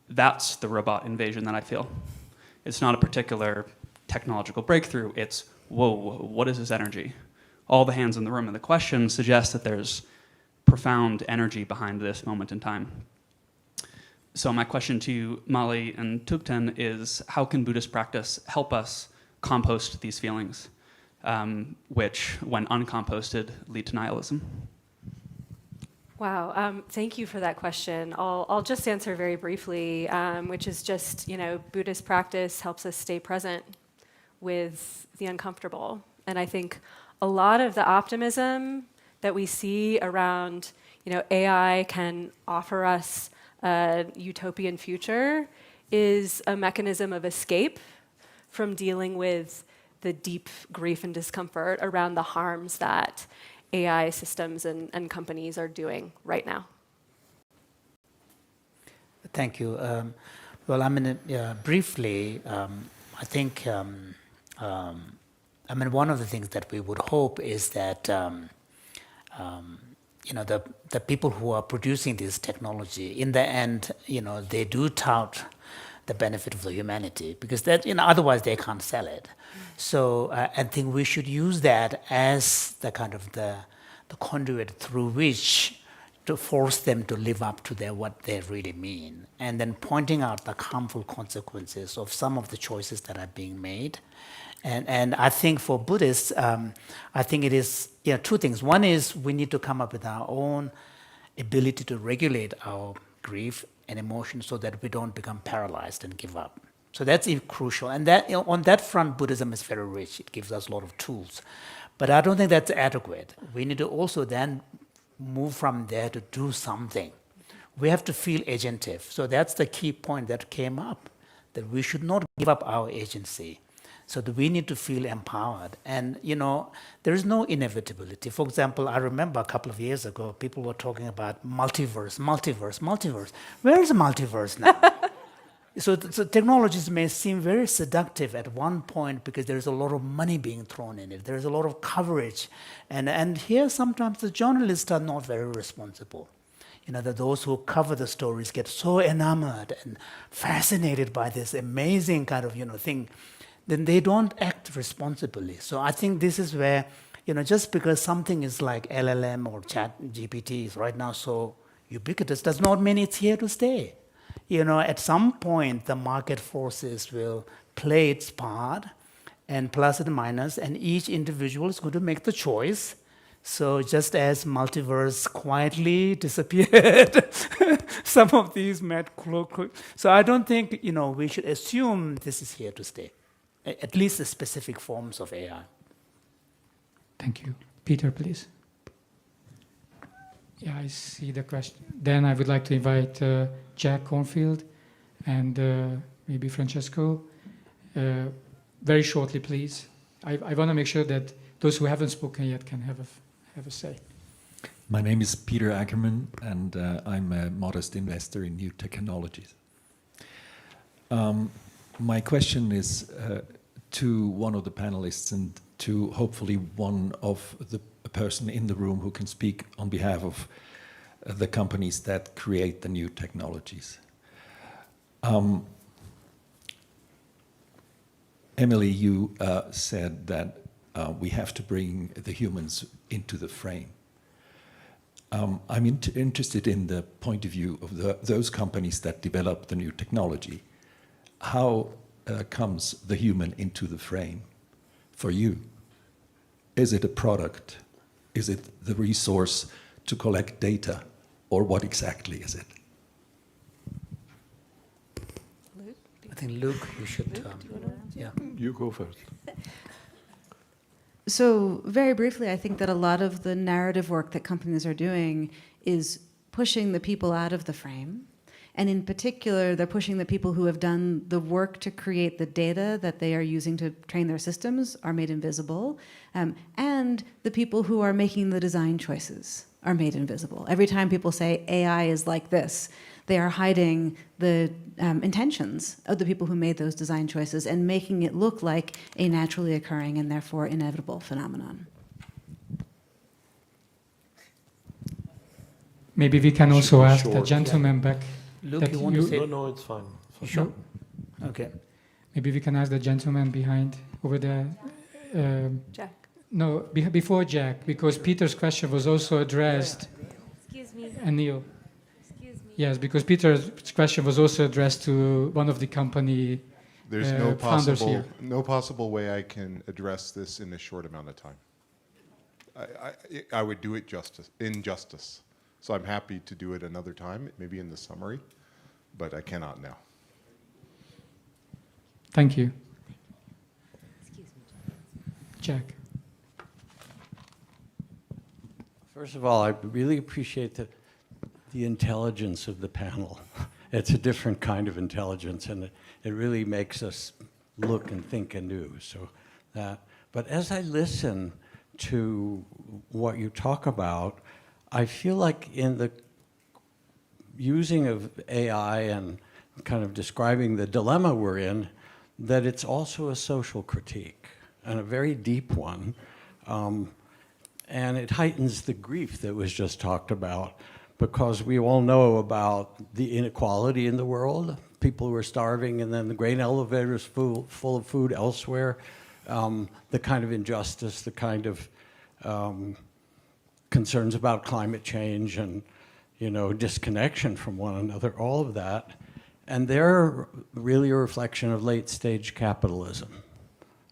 That's the robot invasion that I feel. It's not a particular technological breakthrough. It's, whoa, what is this energy? All the hands in the room. And the question suggests that there's profound energy behind this moment in time. So my question to you, Molly and Tugten, is how can Buddhist practice help us compost these feelings, which, when uncomposted, lead to nihilism? Wow, thank you for that question. I'll just answer very briefly, which is just, Buddhist practice helps us stay present with the uncomfortable. And I think a lot of the optimism that we see around, AI can offer us a utopian future is a mechanism of escape from dealing with the deep grief and discomfort around the harms that AI systems and companies are doing right now. Thank you. Well, briefly, I think, one of the things that we would hope is that, the people who are producing this technology, in the end, they do tout the benefit of the humanity, because that, otherwise they can't sell it. So I think we should use that as the kind of the conduit through which to force them to live up to what they really mean, and then pointing out the harmful consequences of some of the choices that are being made. And I think for Buddhists, I think it is two things. One is we need to come up with our own ability to regulate our grief and emotion so that we don't become paralyzed and give up. So that's crucial. And that on that front, Buddhism is very rich. It gives us a lot of tools. But I don't think that's adequate. We need to also then move from there to do something. We have to feel agentive. So that's the key point that came up, that we should not give up our agency. So that we need to feel empowered. And, there is no inevitability. For example, I remember a couple of years ago, people were talking about multiverse. Where is the multiverse now? So technologies may seem very seductive at one point because there is a lot of money being thrown in it. There is a lot of coverage. And here sometimes the journalists are not very responsible. That those who cover the stories get so enamored and fascinated by this amazing kind of, thing, then they don't act responsibly. So I think this is where, just because something is like LLM or Chat GPT is right now so ubiquitous does not mean it's here to stay. At some point, the market forces will play its part, and plus and minus, and each individual is going to make the choice. So just as multiverse quietly disappeared, some of these so I don't think, we should assume this is here to stay, at least the specific forms of AI. Thank you. Peter, please. Yeah, I see the question. Then I would like to invite Jack Cornfield and maybe Francesco. Very shortly, please. I want to make sure that those who haven't spoken yet can have a say. My name is Peter Ackerman, and I'm a modest investor in new technologies. My question is to one of the panelists and to hopefully one of the person in the room who can speak on behalf of the companies that create the new technologies. Emily, you said that we have to bring the humans into the frame. I'm interested in the point of view of those companies that develop the new technology. How comes the human into the frame for you? Is it a product? Is it the resource to collect data? Or what exactly is it? Luke? I think Luke, you should. Yeah. You go first. So very briefly, I think that a lot of the narrative work that companies are doing is pushing the people out of the frame. And in particular, they're pushing the people who have done the work to create the data that they are using to train their systems are made invisible. And the people who are making the design choices are made invisible. Every time people say AI is like this, they are hiding the intentions of the people who made those design choices and making it look like a naturally occurring and therefore inevitable phenomenon. Maybe we can also ask the gentleman back. Luke, you want to say? No, it's fine. You sure? Okay. Maybe we can ask the gentleman behind, over there. Jack. No, before Jack, because Peter's question was also addressed. Excuse me. And Neil. Excuse me. Yes, because Peter's question was also addressed to one of the company There's founders here. no possible way I can address this in a short amount of time. I would do it injustice. So I'm happy to do it another time, maybe in the summary, but I cannot now. Thank you. Excuse me. Jack. First of all, I really appreciate the intelligence of the panel. It's a different kind of intelligence, and it really makes us look and think anew. So but as I listen to what you talk about, I feel like in the using of AI and kind of describing the dilemma we're in, that it's also a social critique, and a very deep one. And it heightens the grief that was just talked about, because we all know about the inequality in the world, people who are starving, and then the grain elevators full of food elsewhere, the kind of injustice, the kind of concerns about climate change and, disconnection from one another, all of that. And they're really a reflection of late-stage capitalism,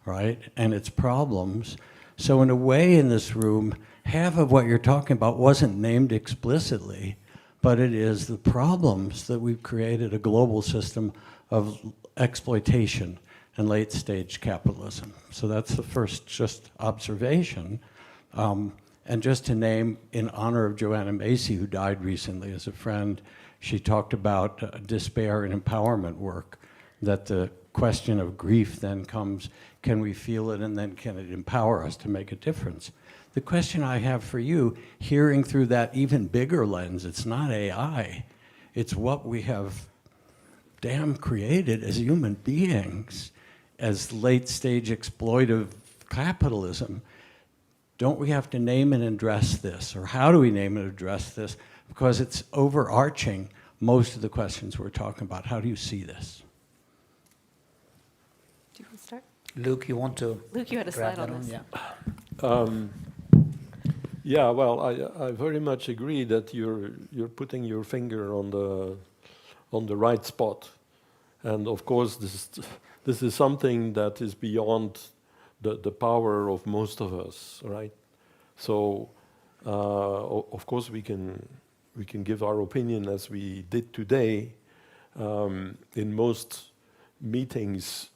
right? And its problems. So in a way, in this room, half of what you're talking about wasn't named explicitly, but it is the problems that we've created a global system of exploitation and late-stage capitalism. So that's the first just observation. And just to name, in honor of Joanna Macy, who died recently as a friend, she talked about despair and empowerment work, that the question of grief then comes, can we feel it, and then can it empower us to make a difference? The question I have for you, hearing through that even bigger lens, it's not AI, it's what we have damn created as human beings as late-stage exploitive capitalism. Don't we have to name and address this? Or how do we name and address this? Because it's overarching most of the questions we're talking about. How do you see this? Do you want to start? Luke, you want to? Luke, you had a grab slide on that this. Yeah. Yeah, well, I very much agree that you're putting your finger on the right spot, and of course this is something that is beyond the power of most of us, right? So of course we can give our opinion as we did today. In most meetings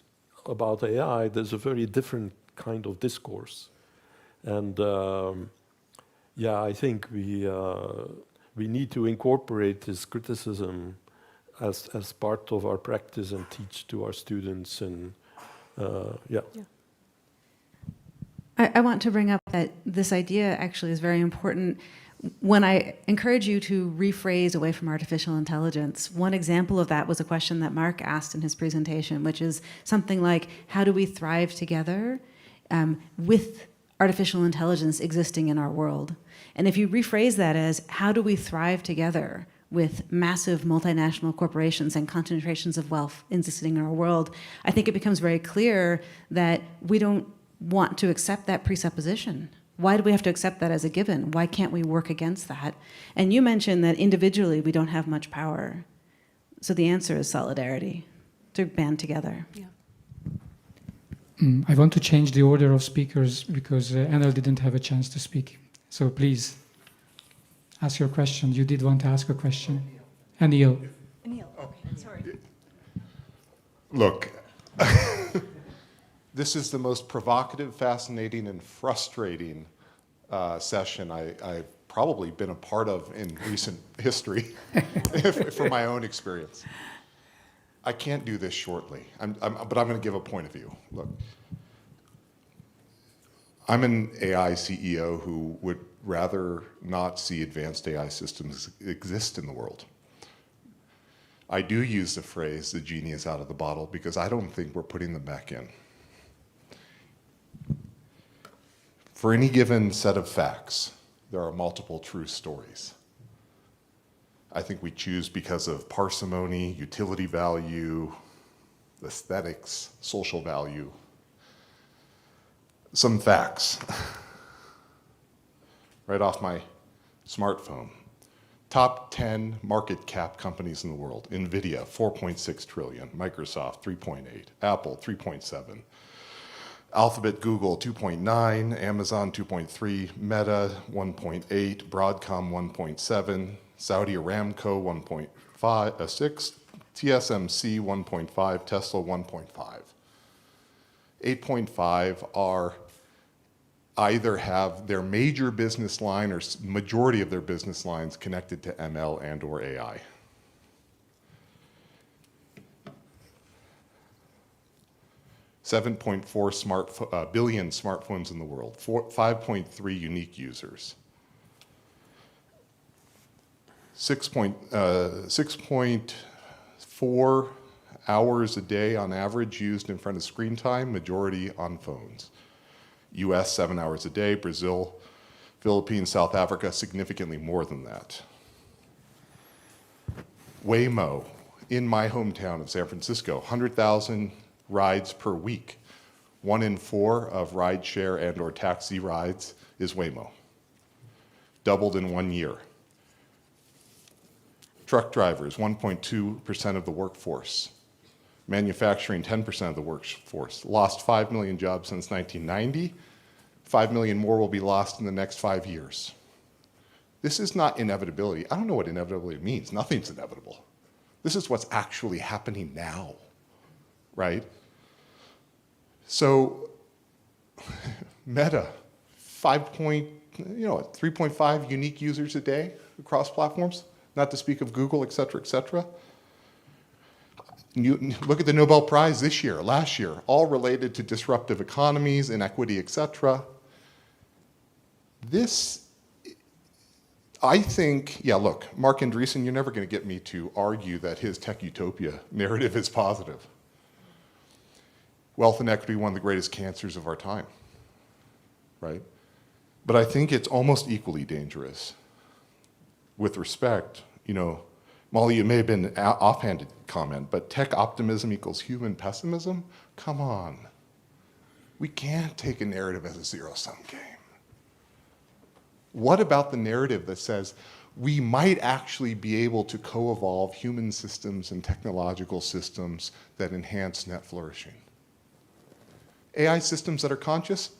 about AI, there's a very different kind of discourse, and yeah, I think we need to incorporate this criticism as part of our practice and teach to our students, and yeah. I want to bring up that this idea actually is very important. When I encourage you to rephrase away from artificial intelligence, one example of that was a question that Mark asked in his presentation, which is something like, how do we thrive together with artificial intelligence existing in our world? And if you rephrase that as, how do we thrive together with massive multinational corporations and concentrations of wealth existing in our world, I think it becomes very clear that we don't want to accept that presupposition. Why do we have to accept that as a given? Why can't we work against that? And you mentioned that individually we don't have much power. So the answer is solidarity, to band together. Yeah. I want to change the order of speakers because Anil didn't have a chance to speak. So please, ask your question. You did want to ask a question. Anil. Anil, okay, sorry. Look, this is the most provocative, fascinating, and frustrating session I've probably been a part of in recent history from my own experience. I can't do this shortly, but I'm going to give a point of view. Look, I'm an AI CEO who would rather not see advanced AI systems exist in the world. I do use the phrase, the genie is out of the bottle, because I don't think we're putting them back in. For any given set of facts, there are multiple true stories. I think we choose because of parsimony, utility value, aesthetics, social value. Some facts. Right off my smartphone. Top 10 market cap companies in the world. NVIDIA, 4.6 trillion. Microsoft, 3.8. Apple, 3.7. Alphabet, Google, 2.9. Amazon, 2.3. Meta, 1.8. Broadcom, 1.7. Saudi Aramco, 1.6. TSMC, 1.5. Tesla, 1.5. 8.5 are either have their major business line or majority of their business lines connected to ML and or AI. $7.4 billion smartphones in the world, 5.3 unique users. 6.4 hours a day on average used in front of screen time, majority on phones. US, 7 hours a day. Brazil, Philippines, South Africa, significantly more than that. Waymo, in my hometown of San Francisco, 100,000 rides per week. 1 in 4 of rideshare and or taxi rides is Waymo. Doubled in 1 year. Truck drivers, 1.2% of the workforce. Manufacturing, 10% of the workforce. Lost 5 million jobs since 1990. 5 million more will be lost in the next 5 years. This is not inevitability. I don't know what inevitability means. Nothing's inevitable. This is what's actually happening now, right? So, Meta, 3.5 unique users a day across platforms, not to speak of Google, et cetera, et cetera. Look at the Nobel Prize this year, last year, all related to disruptive economies, inequity, et cetera. This, I think, yeah, look, Mark Andreessen, you're never going to get me to argue that his tech utopia narrative is positive. Wealth and equity, one of the greatest cancers of our time, right? But I think it's almost equally dangerous. With respect, Molly, it may have been an offhanded comment, but tech optimism equals human pessimism? Come on. We can't take a narrative as a zero-sum game. What about the narrative that says we might actually be able to co-evolve human systems and technological systems that enhance net flourishing? AI systems that are conscious?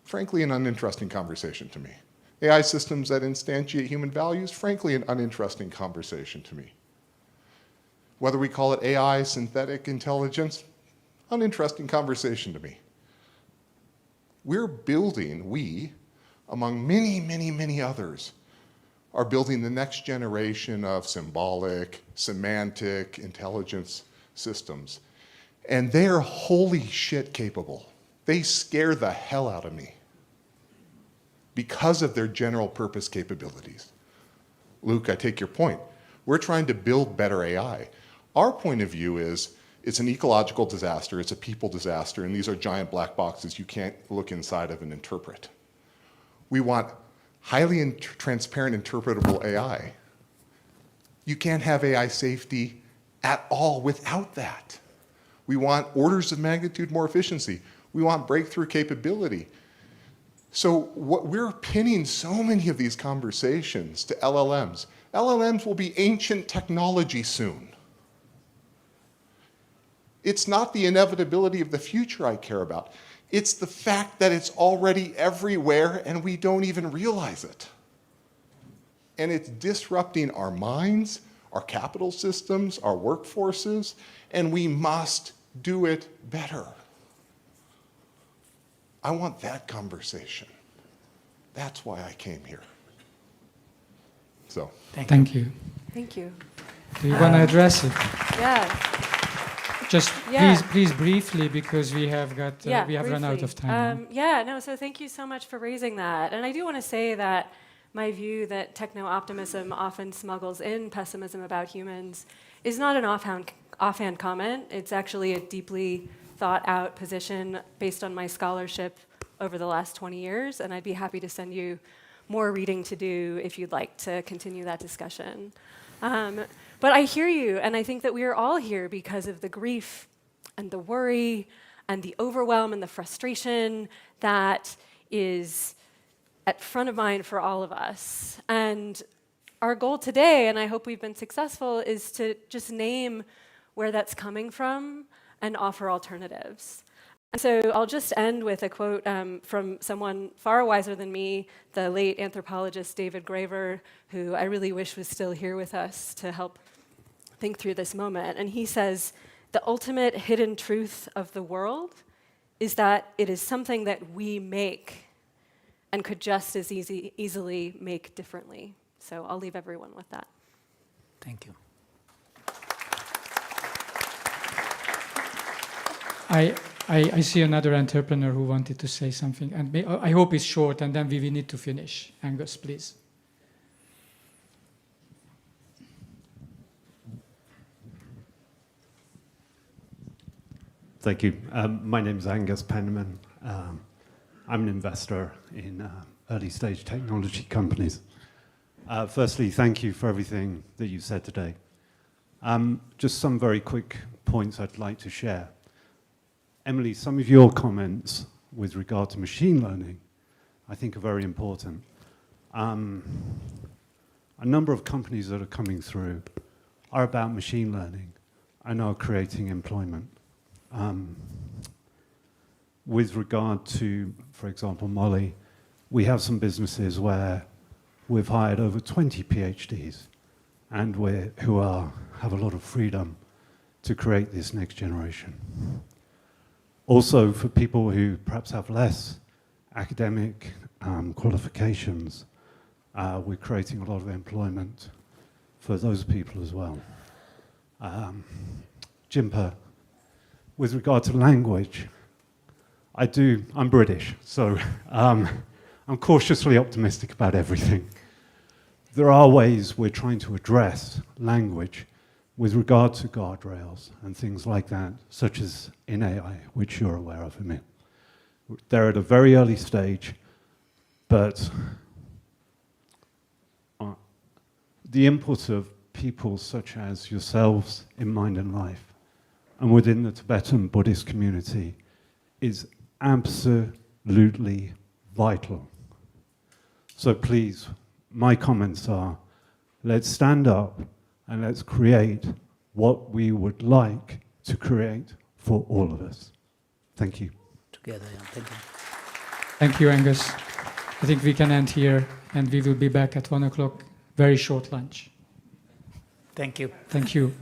Frankly, an uninteresting conversation to me. AI systems that instantiate human values? Frankly, an uninteresting conversation to me. Whether we call it AI, synthetic intelligence, uninteresting conversation to me. We're building, among many, many, many others, are building the next generation of symbolic, semantic intelligence systems. And they are holy shit capable. They scare the hell out of me because of their general purpose capabilities. Luke, I take your point. We're trying to build better AI. Our point of view is it's an ecological disaster, it's a people disaster, and these are giant black boxes you can't look inside of and interpret. We want highly transparent, interpretable AI. You can't have AI safety at all without that. We want orders of magnitude more efficiency. We want breakthrough capability. So we're pinning so many of these conversations to LLMs. LLMs will be ancient technology soon. It's not the inevitability of the future I care about. It's the fact that it's already everywhere and we don't even realize it. And it's disrupting our minds, our capital systems, our workforces, and we must do it better. I want that conversation. That's why I came here. So. Thank you. Thank you. Do you want to address it? Yeah. Just Yeah. please briefly, because we have run out of time. So thank you so much for raising that. And I do want to say that my view that techno-optimism often smuggles in pessimism about humans is not an offhand comment. It's actually a deeply thought-out position based on my scholarship over the last 20 years, and I'd be happy to send you more reading to do if you'd like to continue that discussion. But I hear you, and I think that we are all here because of the grief and the worry and the overwhelm and the frustration that is at front of mind for all of us. And our goal today, and I hope we've been successful, is to just name where that's coming from and offer alternatives. And so I'll just end with a quote from someone far wiser than me, the late anthropologist David Graeber, who I really wish was still here with us to help think through this moment. And he says, "The ultimate hidden truth of the world is that it is something that we make and could just as easily make differently." So I'll leave everyone with that. Thank you. I see another entrepreneur who wanted to say something, and I hope it's short, and then we need to finish. Angus, please. Thank you. My name is Angus Penniman. I'm an investor in early stage technology companies. Firstly, thank you for everything that you said today. Just some very quick points I'd like to share. Emily, some of your comments with regard to machine learning, I think are very important. A number of companies that are coming through are about machine learning and are creating employment. With regard to, for example, Molly, we have some businesses where we've hired over 20 PhDs and who have a lot of freedom to create this next generation. Also, for people who perhaps have less academic qualifications, we're creating a lot of employment for those people as well. Jimpa, with regard to language, I'm British, so I'm cautiously optimistic about everything. there are ways we're trying to address language with regard to guardrails and things like that, such as in AI, which you're aware of, Emil. They're at a very early stage, but the input of people such as yourselves in Mind and Life and within the Tibetan Buddhist community is absolutely vital. So please, my comments are, let's stand up and let's create what we would like to create for all of us. Thank you. Together, yeah. Thank you. Thank you, Angus. I think we can end here, and we will be back at 1 o'clock. Very short lunch. Thank you. Thank you.